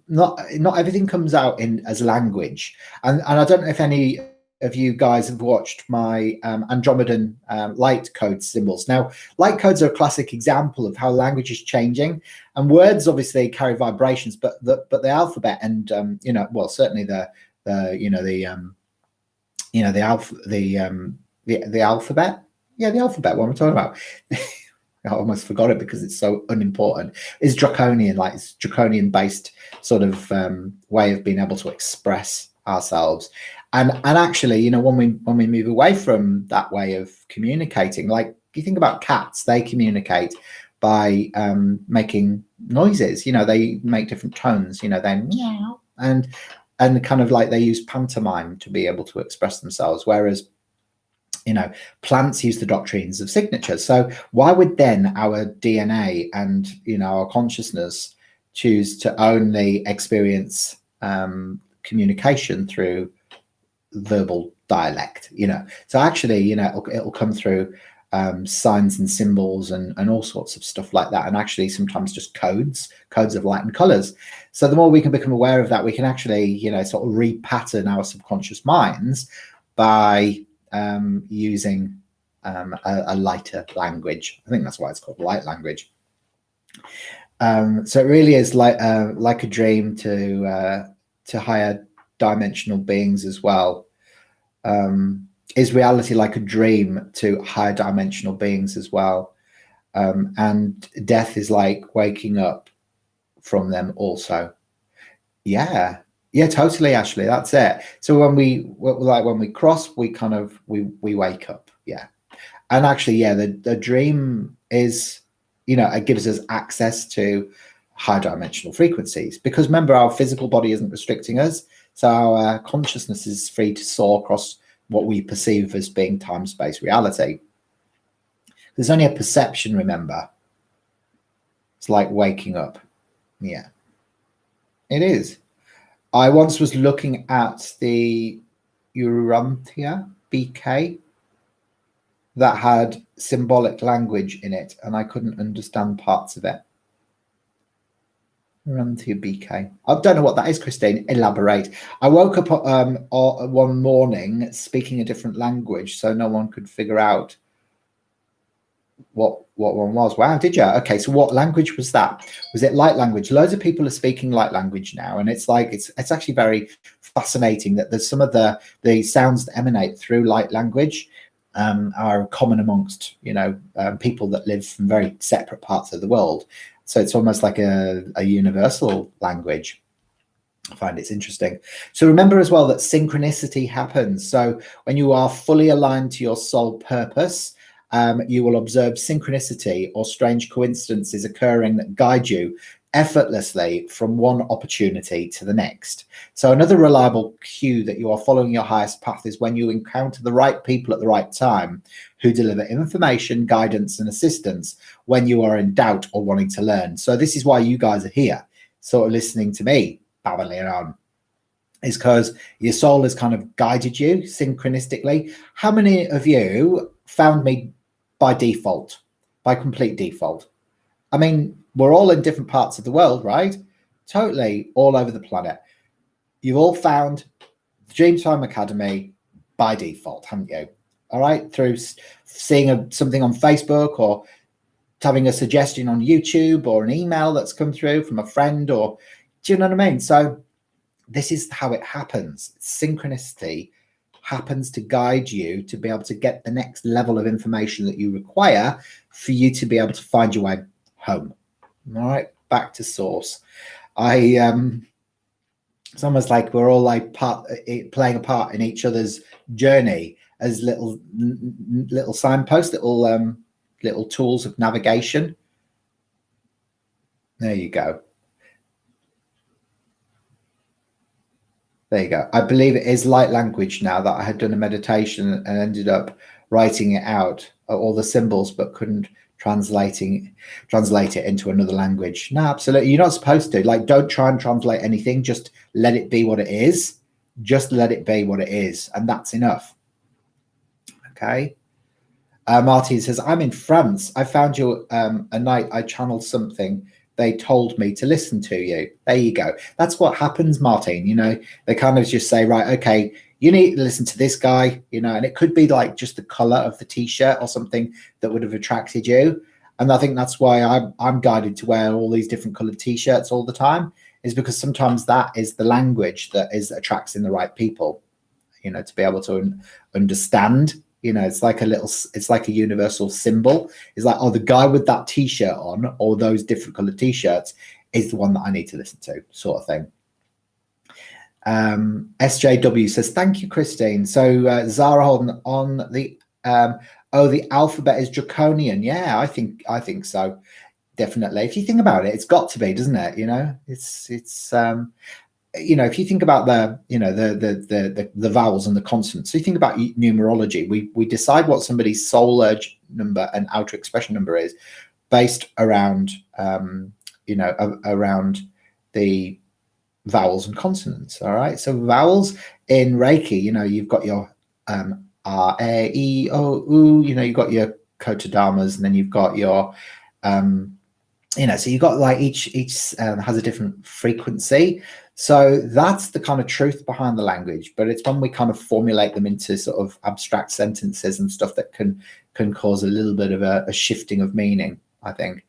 not everything comes out in as language. And I don't know if any of you guys have watched my Andromedan light code symbols. Now, light codes are a classic example of how language is changing, and words obviously carry vibrations, but the alphabet and certainly the alphabet. Yeah, the alphabet. What I'm talking about. I almost forgot it because it's so unimportant. Is draconian, like it's draconian based sort of way of being able to express ourselves. And actually, when we move away from that way of communicating, like you think about cats, they communicate by making noises. They make different tones. They meow and kind of like they use pantomime to be able to express themselves, whereas plants use the doctrines of signatures. So why would then our DNA and our consciousness choose to only experience communication through verbal dialect, so actually, it'll come through signs and symbols and all sorts of stuff like that, and actually sometimes just codes of light and colors. So the more we can become aware of that, we can actually sort of repattern our subconscious minds by using a lighter language. I think that's why it's called light language. So it really is like a dream to higher dimensional beings as well. Is reality like a dream to higher dimensional beings as well? And death is like waking up from them also. Yeah, totally, Ashley. That's it. So when we cross, we kind of we wake up. Yeah, and actually, yeah, the dream is, it gives us access to high dimensional frequencies, because remember, our physical body isn't restricting us, so our consciousness is free to soar across what we perceive as being time-space reality. There's only a perception, remember. It's like waking up. Yeah, it is. I once was looking at the Urantia BK that had symbolic language in it, and I couldn't understand parts of it. Urantia BK. I don't know what that is, Christine. Elaborate. I woke up one morning speaking a different language, so no one could figure out what one was. Wow, did you? Okay, so what language was that? Was it light language? Loads of people are speaking light language now, and it's like it's actually very fascinating that there's some of the sounds that emanate through light language are common amongst people that live from very separate parts of the world. So it's almost like a universal language. I find it's interesting. So remember as well that synchronicity happens. So when you are fully aligned to your soul purpose, you will observe synchronicity or strange coincidences occurring that guide you effortlessly from one opportunity to the next. So another reliable cue that you are following your highest path is when you encounter the right people at the right time who deliver information, guidance, and assistance when you are in doubt or wanting to learn. So this is why you guys are here, sort of listening to me babbling on, is because your soul has kind of guided you synchronistically. How many of you found me by default, by complete default? I mean, we're all in different parts of the world, right? Totally all over the planet. You've all found the Dreamtime Academy by default, haven't you? All right, through seeing something on Facebook, or having a suggestion on YouTube, or an email that's come through from a friend, or do you know what I mean? So this is how it happens. Synchronicity happens to guide you to be able to get the next level of information that you require for you to be able to find your way home. All right, back to source. It's almost like we're all like playing a part in each other's journey as little signposts, little tools of navigation. There you go. There you go. I believe it is light language now, that I had done a meditation and ended up writing it out, all the symbols, but couldn't translate it into another language. No, absolutely. You're not supposed to. Like, don't try and translate anything. Just let it be what it is. Just let it be what it is. And that's enough. Okay. Martin says, I'm in France. I found you a night I channeled something. They told me to listen to you. There you go. That's what happens, Martin. They kind of just say, right, okay, you need to listen to this guy, and it could be like just the color of the t-shirt or something that would have attracted you. And I think that's why I'm guided to wear all these different colored t-shirts all the time, is because sometimes that is the language that attracts in the right people, to be able to understand. It's like a universal symbol. It's like, oh, the guy with that t-shirt on, or those different colored t-shirts, is the one that I need to listen to, sort of thing. SJW says, thank you, Christine. So Zara Holden on the the alphabet is draconian. Yeah, I think so, definitely. If you think about it, it's got to be, doesn't it? It's if you think about the vowels and the consonants, so you think about numerology, we decide what somebody's soul urge number and outer expression number is based around around the vowels and consonants. All right, so vowels in Reiki, you've got your R, A, E, O, U, you know, you've got your Kotodharmas, and then you've got your, you know, so you've got like each has a different frequency. So that's the kind of truth behind the language, but it's when we kind of formulate them into sort of abstract sentences and stuff that can cause a little bit of a shifting of meaning, I think.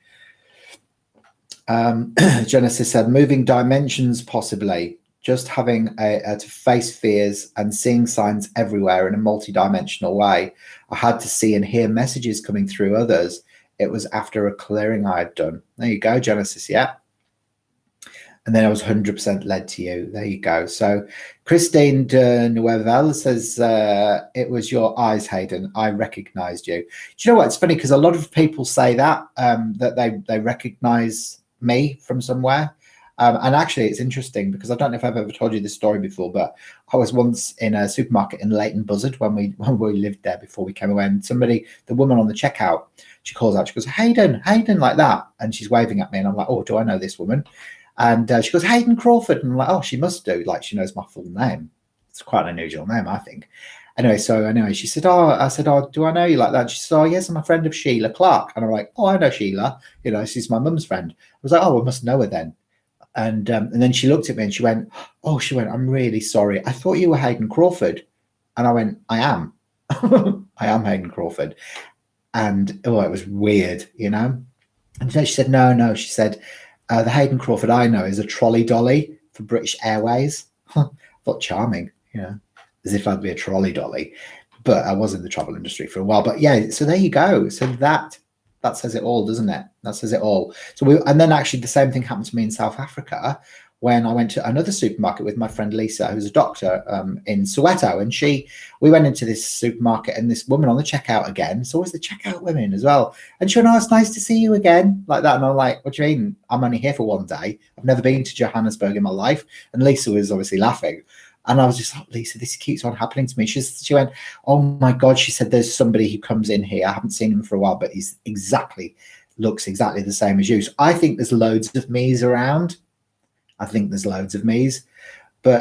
Genesis said, moving dimensions, possibly. Just having to face fears and seeing signs everywhere in a multi-dimensional way. I had to see and hear messages coming through others. It was after a clearing I had done. There you go, Genesis, yeah. And then I was 100% led to you. There you go. So Christine de Nuevel says, it was your eyes, Hayden. I recognized you. Do you know what? It's funny because a lot of people say that, that they recognize me from somewhere. And actually, it's interesting because I don't know if I've ever told you this story before, but I was once in a supermarket in Leighton Buzzard when we lived there before we came away. And somebody, the woman on the checkout, she calls out, she goes, Hayden, like that. And she's waving at me. And I'm like, oh, do I know this woman? And she goes, Hayden Crawford. And I'm like, oh, she must do. Like, she knows my full name. It's quite an unusual name, I think. Anyway, she said, I said, oh, do I know you like that? And she said, oh, yes, I'm a friend of Sheila Clark. And I'm like, oh, I know Sheila. You know, she's my mum's friend. I was like, oh, I must know her then. And then she looked at me and she went, I'm really sorry. I thought you were Hayden Crawford. And I went, I am. I am Hayden Crawford. And, it was weird, you know. And then she said, no. She said, the Hayden Crawford I know is a trolley dolly for British Airways. I thought charming, you know, as if I'd be a trolley dolly. But I was in the travel industry for a while. But yeah, so there you go. So that says it all, doesn't it? That says it all. So and then actually the same thing happened to me in South Africa when I went to another supermarket with my friend Lisa, who's a doctor in Soweto. And we went into this supermarket and this woman on the checkout again. It's always the checkout women as well. And she went, oh, it's nice to see you again, like that. And I'm like, what do you mean? I'm only here for one day. I've never been to Johannesburg in my life. And Lisa was obviously laughing. And I was just like, Lisa, this keeps on happening to me. She went, oh my God. She said, there's somebody who comes in here. I haven't seen him for a while, but he's looks exactly the same as you. So I think there's loads of me's around. But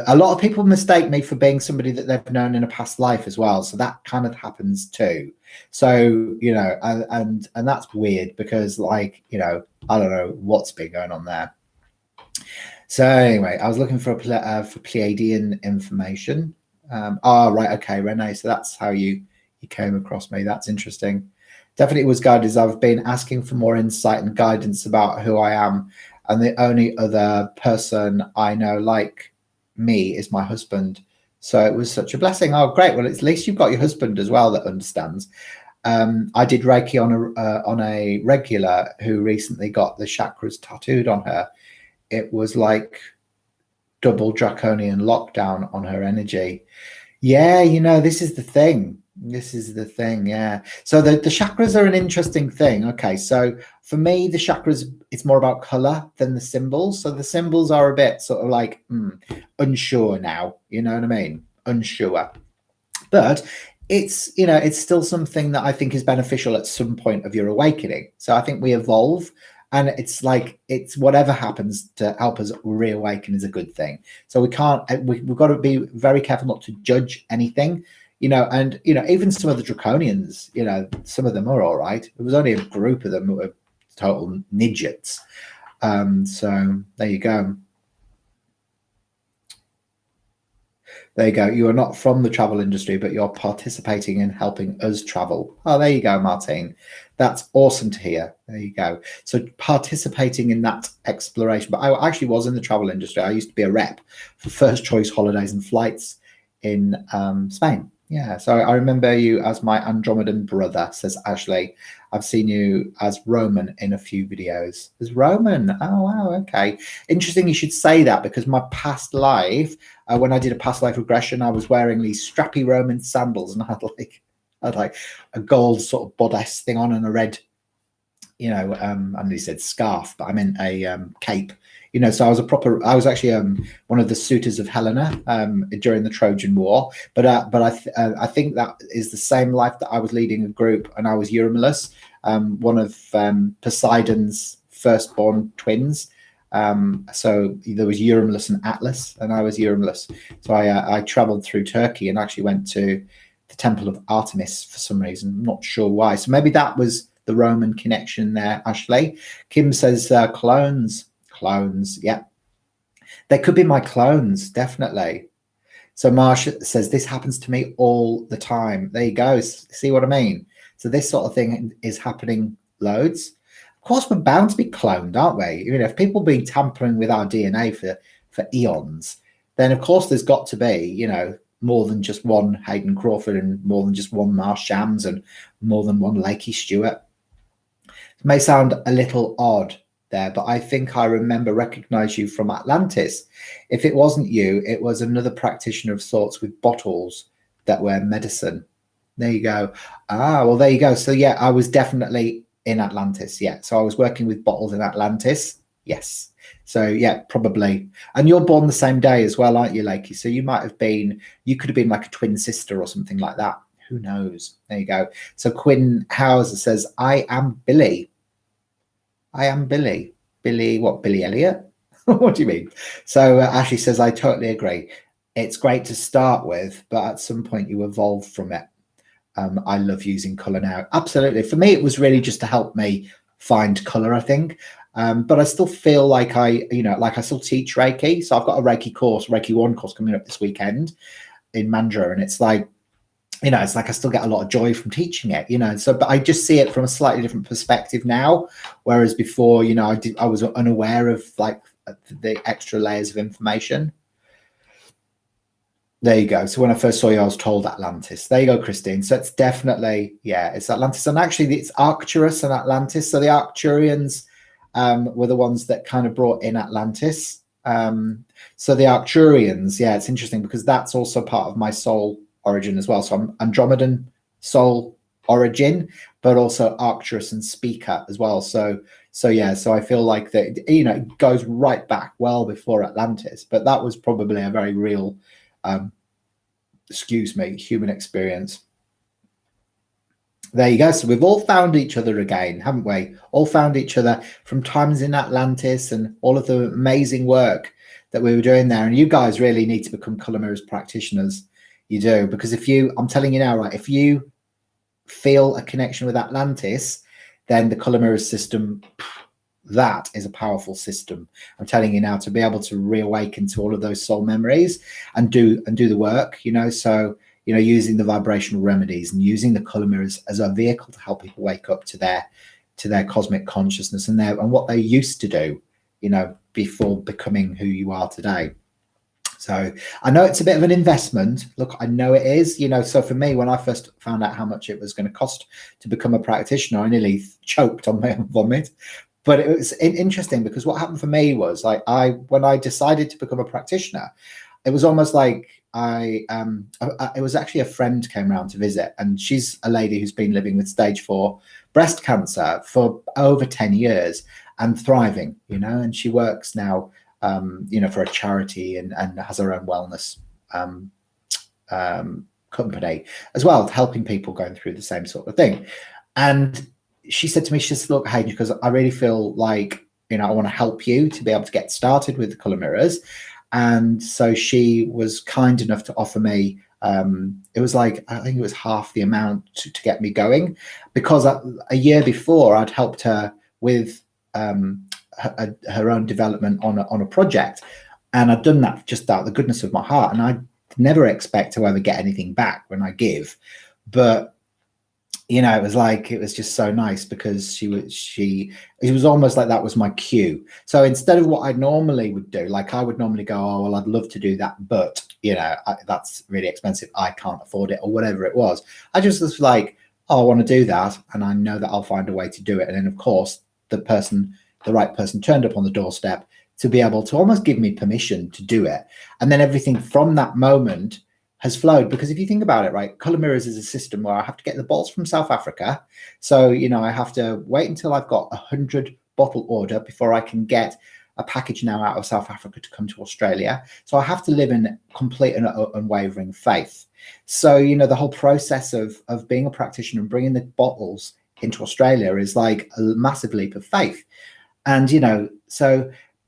a lot of people mistake me for being somebody that they've known in a past life as well. So that kind of happens too. So, you know, and that's weird because, like, you know, I don't know what's been going on there. So anyway, I was looking for Pleiadian information. Right, okay, Renee. So that's how you came across me. That's interesting. Definitely was guided. I've been asking for more insight and guidance about who I am, and the only other person I know like me is my husband. So it was such a blessing. Oh, great. Well, at least you've got your husband as well that understands. I did Reiki on a regular who recently got the chakras tattooed on her. It was like double draconian lockdown on her energy. Yeah, you know, this is the thing. Yeah. So the chakras are an interesting thing. Okay, so for me, the chakras, it's more about color than the symbols. So the symbols are a bit sort of like unsure now. You know what I mean? Unsure. But it's, you know, it's still something that I think is beneficial at some point of your awakening. So I think we evolve. And it's like, it's whatever happens to help us reawaken is a good thing. So we've got to be very careful not to judge anything, you know, and, you know, even some of the draconians, you know, some of them are all right. There was only a group of them who were total midgets. So there you go. There you go. You are not from the travel industry, but you're participating in helping us travel. Oh, there you go, Martine. That's awesome to hear. There you go. So participating in that exploration. But I actually was in the travel industry. I used to be a rep for First Choice Holidays and Flights in Spain. Yeah, so I remember you as my Andromedan brother, says Ashley. I've seen you as Roman in a few videos. As Roman? Oh, wow, okay. Interesting you should say that, because my past life, when I did a past life regression, I was wearing these strappy Roman sandals, and I had like a gold sort of bodice thing on and a red, you know, I nearly said scarf, but I meant a cape. You know, so I was actually one of the suitors of Helena during the Trojan War. But I think that is the same life that I was leading a group, and I was Eurymachus, one of Poseidon's firstborn twins. So there was Eurymachus and Atlas, and I was Eurymachus. So I traveled through Turkey and actually went to the temple of Artemis for some reason. I'm not sure why. So maybe that was the Roman connection there, Ashley. Kim says clones. Yeah, they could be my clones, definitely. So Marsha says, this happens to me all the time. There you go. See what I mean? So this sort of thing is happening loads. Of course, we're bound to be cloned, aren't we? You know, if people have been tampering with our DNA for eons, then of course there's got to be, you know, more than just one Hayden Crawford and more than just one Marsh Shams and more than one Lakey Stewart. It may sound a little odd there, but I think I recognize you from Atlantis. If it wasn't you, it was another practitioner of sorts with bottles that were medicine. There you go. Ah, well, there you go. So yeah, I was definitely in Atlantis. Yeah, so I was working with bottles in Atlantis. Yes. So yeah, probably. And you're born the same day as well, aren't you, Lakey? So you could have been like a twin sister or something like that. Who knows? There you go. So Quinn Hauser says, I am Billy. I am Billy. Billy, what, Billy Elliot? What do you mean? So Ashley says, I totally agree. It's great to start with, but at some point you evolve from it. I love using color now. Absolutely. For me, it was really just to help me find color, I think. But I still feel like I still teach Reiki. So I've got a Reiki course, Reiki 1 course coming up this weekend in Mandurah. And it's like, you know, it's like I still get a lot of joy from teaching it, you know. So, but I just see it from a slightly different perspective now. Whereas before, you know, I was unaware of like the extra layers of information. There you go. So when I first saw you, I was told Atlantis. There you go, Christine. So it's definitely, yeah, it's Atlantis. And actually it's Arcturus and Atlantis. So the Arcturians were the ones that kind of brought in Atlantis. So the Arcturians, yeah, it's interesting because that's also part of my soul origin as well. So I'm Andromedan soul origin, but also Arcturus and speaker as well. So yeah, so I feel like that, you know, it goes right back well before Atlantis, but that was probably a very real human experience. There you go. So we've all found each other again, haven't we? All found each other from times in Atlantis and all of the amazing work that we were doing there. And you guys really need to become color mirrors practitioners. You do, because I'm telling you now, right, if you feel a connection with Atlantis, then the color mirrors system, that is a powerful system. I'm telling you now, to be able to reawaken to all of those soul memories and do the work, you know. So, you know, using the vibrational remedies and using the color mirrors as a vehicle to help people wake up to their cosmic consciousness and what they used to do, you know, before becoming who you are today. So I know it's a bit of an investment. Look, I know it is, you know. So for me, when I first found out how much it was going to cost to become a practitioner, I nearly choked on my own vomit. But it was interesting because what happened for me was like when I decided to become a practitioner, it was almost like it was actually a friend came around to visit, and she's a lady who's been living with stage 4 breast cancer for over 10 years and thriving, you know, and she works now, you know, for a charity and has her own wellness company as well, helping people going through the same sort of thing. And she said to me, she says, look, Hayden, because I really feel like, you know, I want to help you to be able to get started with the color mirrors. And so she was kind enough to offer me, it was like, I think it was half the amount to get me going, because a year before I'd helped her with her own development on a project. And I'd done that just out of the goodness of my heart. And I never expect to ever get anything back when I give. But you know, it was just so nice because it was almost like that was my cue. So instead of what I normally would do, like I would normally go, oh, well, I'd love to do that, but you know, that's really expensive. I can't afford it, or whatever it was. I just was like, oh, I want to do that. And I know that I'll find a way to do it. And then of course, the right person turned up on the doorstep to be able to almost give me permission to do it. And then everything from that moment has flowed, because if you think about it, right, color mirrors is a system where I have to get the bottles from South Africa. So, you know, I have to wait until I've got 100 bottle order before I can get a package now out of South Africa to come to Australia. So I have to live in complete and unwavering faith. So, you know, the whole process of being a practitioner and bringing the bottles into Australia is like a massive leap of faith. And, you know,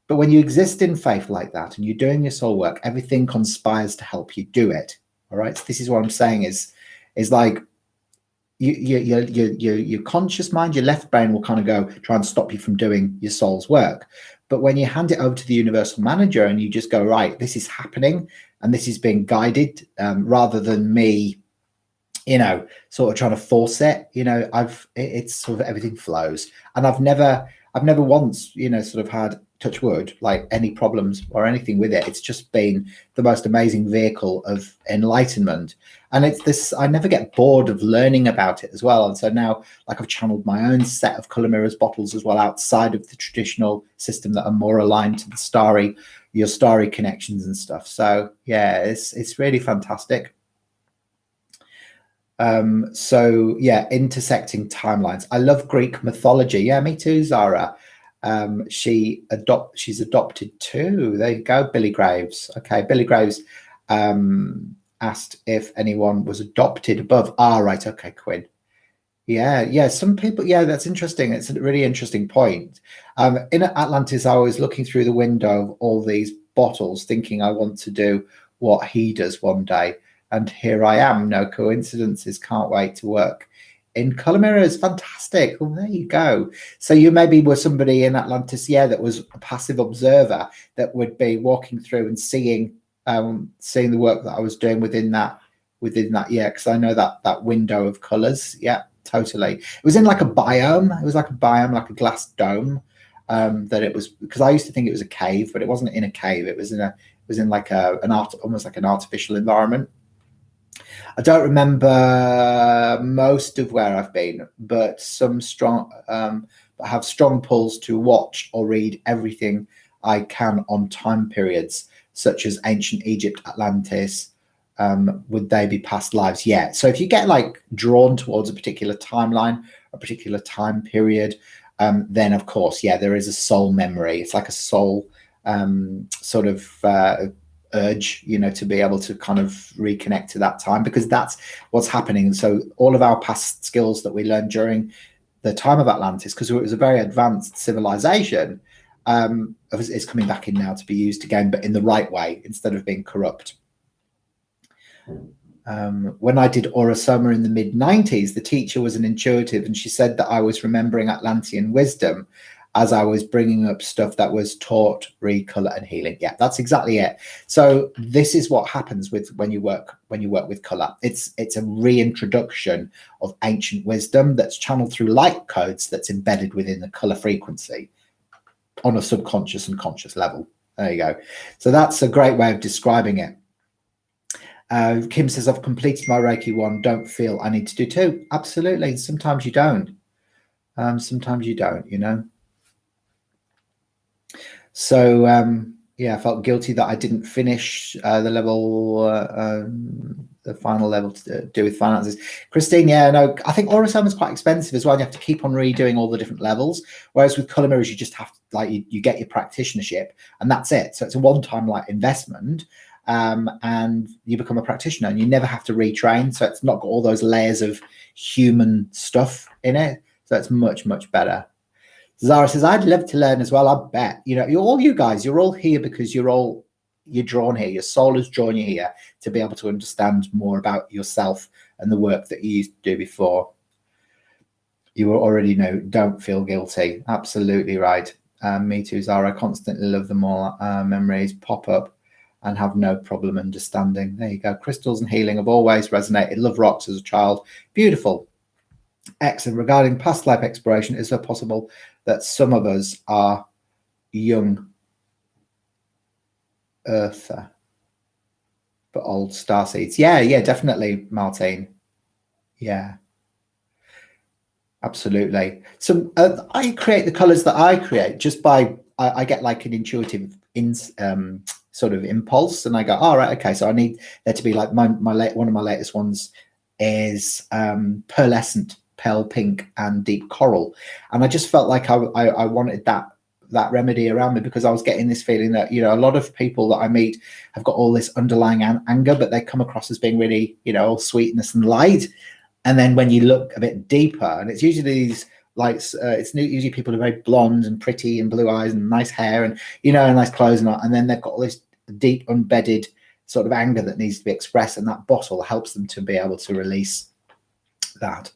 but when you exist in faith like that and you're doing your soul work, everything conspires to help you do it. All right. So this is what I'm saying is, is like your conscious mind, your left brain will kind of go try and stop you from doing your soul's work. But when you hand it over to the universal manager and you just go, right, this is happening and this is being guided, rather than me, sort of trying to force it, it's sort of everything flows. And I've never once, sort of had, touch wood, like any problems or anything with it. It's just been the most amazing vehicle of enlightenment. And it's this, I never get bored of learning about it as well. And so now, like, I've channeled my own set of color mirrors bottles as well, outside of the traditional system, that are more aligned to the your starry connections and stuff. So yeah, it's really fantastic. So yeah, intersecting timelines. I love Greek mythology. Yeah, me too, Zara. She's adopted too. There you go, Billy Graves. Okay, Billy Graves asked if anyone was adopted above. Right, okay, Quinn. Yeah, some people, yeah, that's interesting. It's a really interesting point. In Atlantis, I was looking through the window of all these bottles, thinking I want to do what he does one day. And here I am, no coincidences, can't wait to work in color mirrors. Fantastic. Well, there you go. So you maybe were somebody in Atlantis, yeah, that was a passive observer that would be walking through and seeing the work that I was doing within that, yeah, because I know that window of colors. Yeah, totally. It was in like a biome. It was like a biome, like a glass dome. That it was, because I used to think it was a cave, but it wasn't in a cave. It was in like almost like an artificial environment. I don't remember most of where I've been, but I have strong pulls to watch or read everything I can on time periods, such as ancient Egypt, Atlantis. Would they be past lives? Yeah. So if you get like drawn towards a particular timeline, a particular time period, then of course, yeah, there is a soul memory. It's like a soul sort of urge, to be able to kind of reconnect to that time, because that's what's happening. So all of our past skills that we learned during the time of Atlantis, because it was a very advanced civilization, is coming back in now to be used again, but in the right way, instead of being corrupt. When I did Aurosoma in the mid-90s, the teacher was an intuitive, and she said that I was remembering Atlantean wisdom as I was bringing up stuff that was taught, color and healing. Yeah, that's exactly it. So this is what happens when you work with color. It's a reintroduction of ancient wisdom that's channeled through light codes that's embedded within the color frequency on a subconscious and conscious level. There you go. So that's a great way of describing it. Kim says, I've completed my Reiki 1, don't feel I need to do 2. Absolutely. Sometimes you don't. Sometimes you don't, So yeah, I felt guilty that I didn't finish the level, the final level to do with finances. Christine, yeah, no, I think Aurosoma is quite expensive as well. You have to keep on redoing all the different levels. Whereas with color mirrors, you just have to, like, you get your practitionership and that's it. So it's a one-time like investment, and you become a practitioner and you never have to retrain. So it's not got all those layers of human stuff in it. So it's much, much better. Zara says, I'd love to learn as well. I bet, you're all here because you're drawn here. Your soul has drawn you here to be able to understand more about yourself and the work that you used to do before. You already know, don't feel guilty. Absolutely right. Me too, Zara. I constantly love them all. Memories pop up and have no problem understanding. There you go. Crystals and healing have always resonated. Love rocks as a child. Beautiful. Excellent. Regarding past life exploration, is it possible that some of us are young Earther but old Starseeds? Yeah, definitely, Martine. Yeah, absolutely. So I create the colors that I create just by I get like an intuitive sort of impulse, and I go, all right, okay, so I need there to be like one of my latest ones is pearlescent, pale pink and deep coral, and I just felt like I wanted that remedy around me, because I was getting this feeling that a lot of people that I meet have got all this underlying anger, but they come across as being really all sweetness and light, and then when you look a bit deeper, and it's usually these it's usually people who are very blonde and pretty and blue eyes and nice hair and and nice clothes and then they've got all this deep embedded sort of anger that needs to be expressed, and that bottle helps them to be able to release that.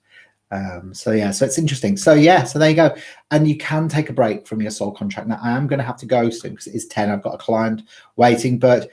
So it's interesting. So there you go. And you can take a break from your soul contract. Now I am going to have to go soon because it is 10. I've got a client waiting, but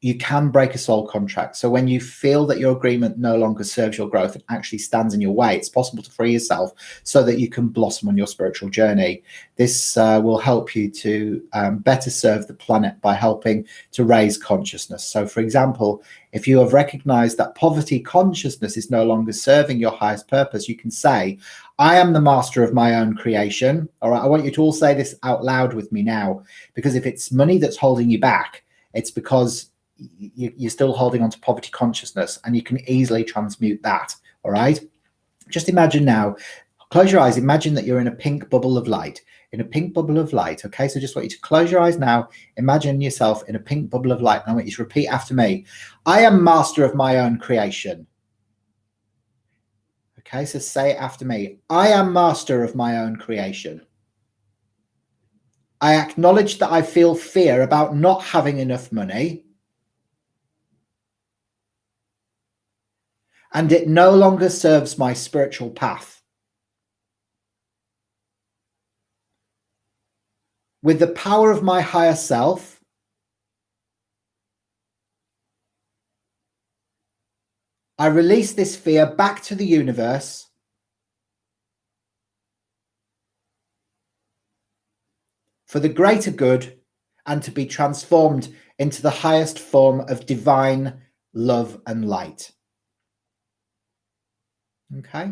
you can break a soul contract. So when you feel that your agreement no longer serves your growth and actually stands in your way, it's possible to free yourself so that you can blossom on your spiritual journey. This will help you to better serve the planet by helping to raise consciousness. So for example, if you have recognized that poverty consciousness is no longer serving your highest purpose, you can say, I am the master of my own creation. All right, I want you to all say this out loud with me now, because if it's money that's holding you back, it's because you're still holding on to poverty consciousness, and you can easily transmute that. All right, just imagine now, close your eyes, imagine that you're in a pink bubble of light, okay? So just want you to close your eyes now, imagine yourself in a pink bubble of light, and I want you to repeat after me. I am master of my own creation. Okay, so say it after me. I am master of my own creation. I acknowledge that I feel fear about not having enough money, and it no longer serves my spiritual path. With the power of my higher self, I release this fear back to the universe for the greater good and to be transformed into the highest form of divine love and light. Okay?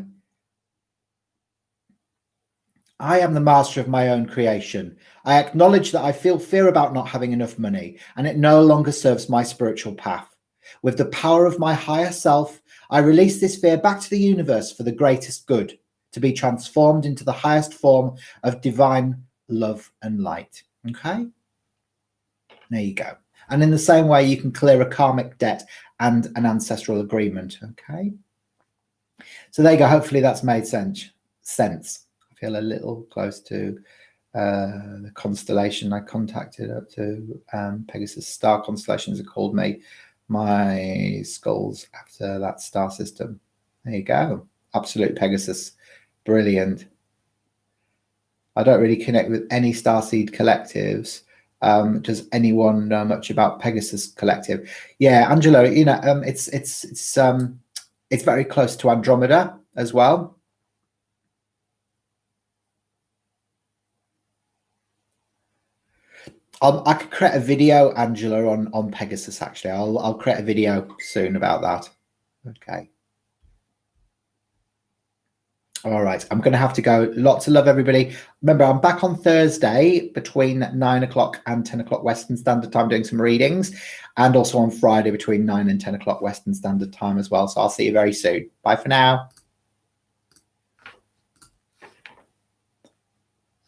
I am the master of my own creation. I acknowledge that I feel fear about not having enough money, and it no longer serves my spiritual path. With the power of my higher self, I release this fear back to the universe for the greatest good, to be transformed into the highest form of divine love and light. Okay? There you go. And in the same way, you can clear a karmic debt and an ancestral agreement. Okay? So there you go. Hopefully that's made sense. I feel a little close to the constellation I contacted up to. Pegasus star constellations have called me my skulls after that star system. There you go. Absolute Pegasus. Brilliant. I don't really connect with any Starseed collectives. Does anyone know much about Pegasus Collective? Yeah, Angelo, you know, it's very close to Andromeda as well. I could create a video, Angela, on Pegasus. Actually, I'll create a video soon about that. Okay. All right, I'm going to have to go. Lots of love, everybody. Remember, I'm back on Thursday between 9 o'clock and 10 o'clock Western Standard Time doing some readings, and also on Friday between 9 and 10 o'clock Western Standard Time as well. So I'll see you very soon. Bye for now.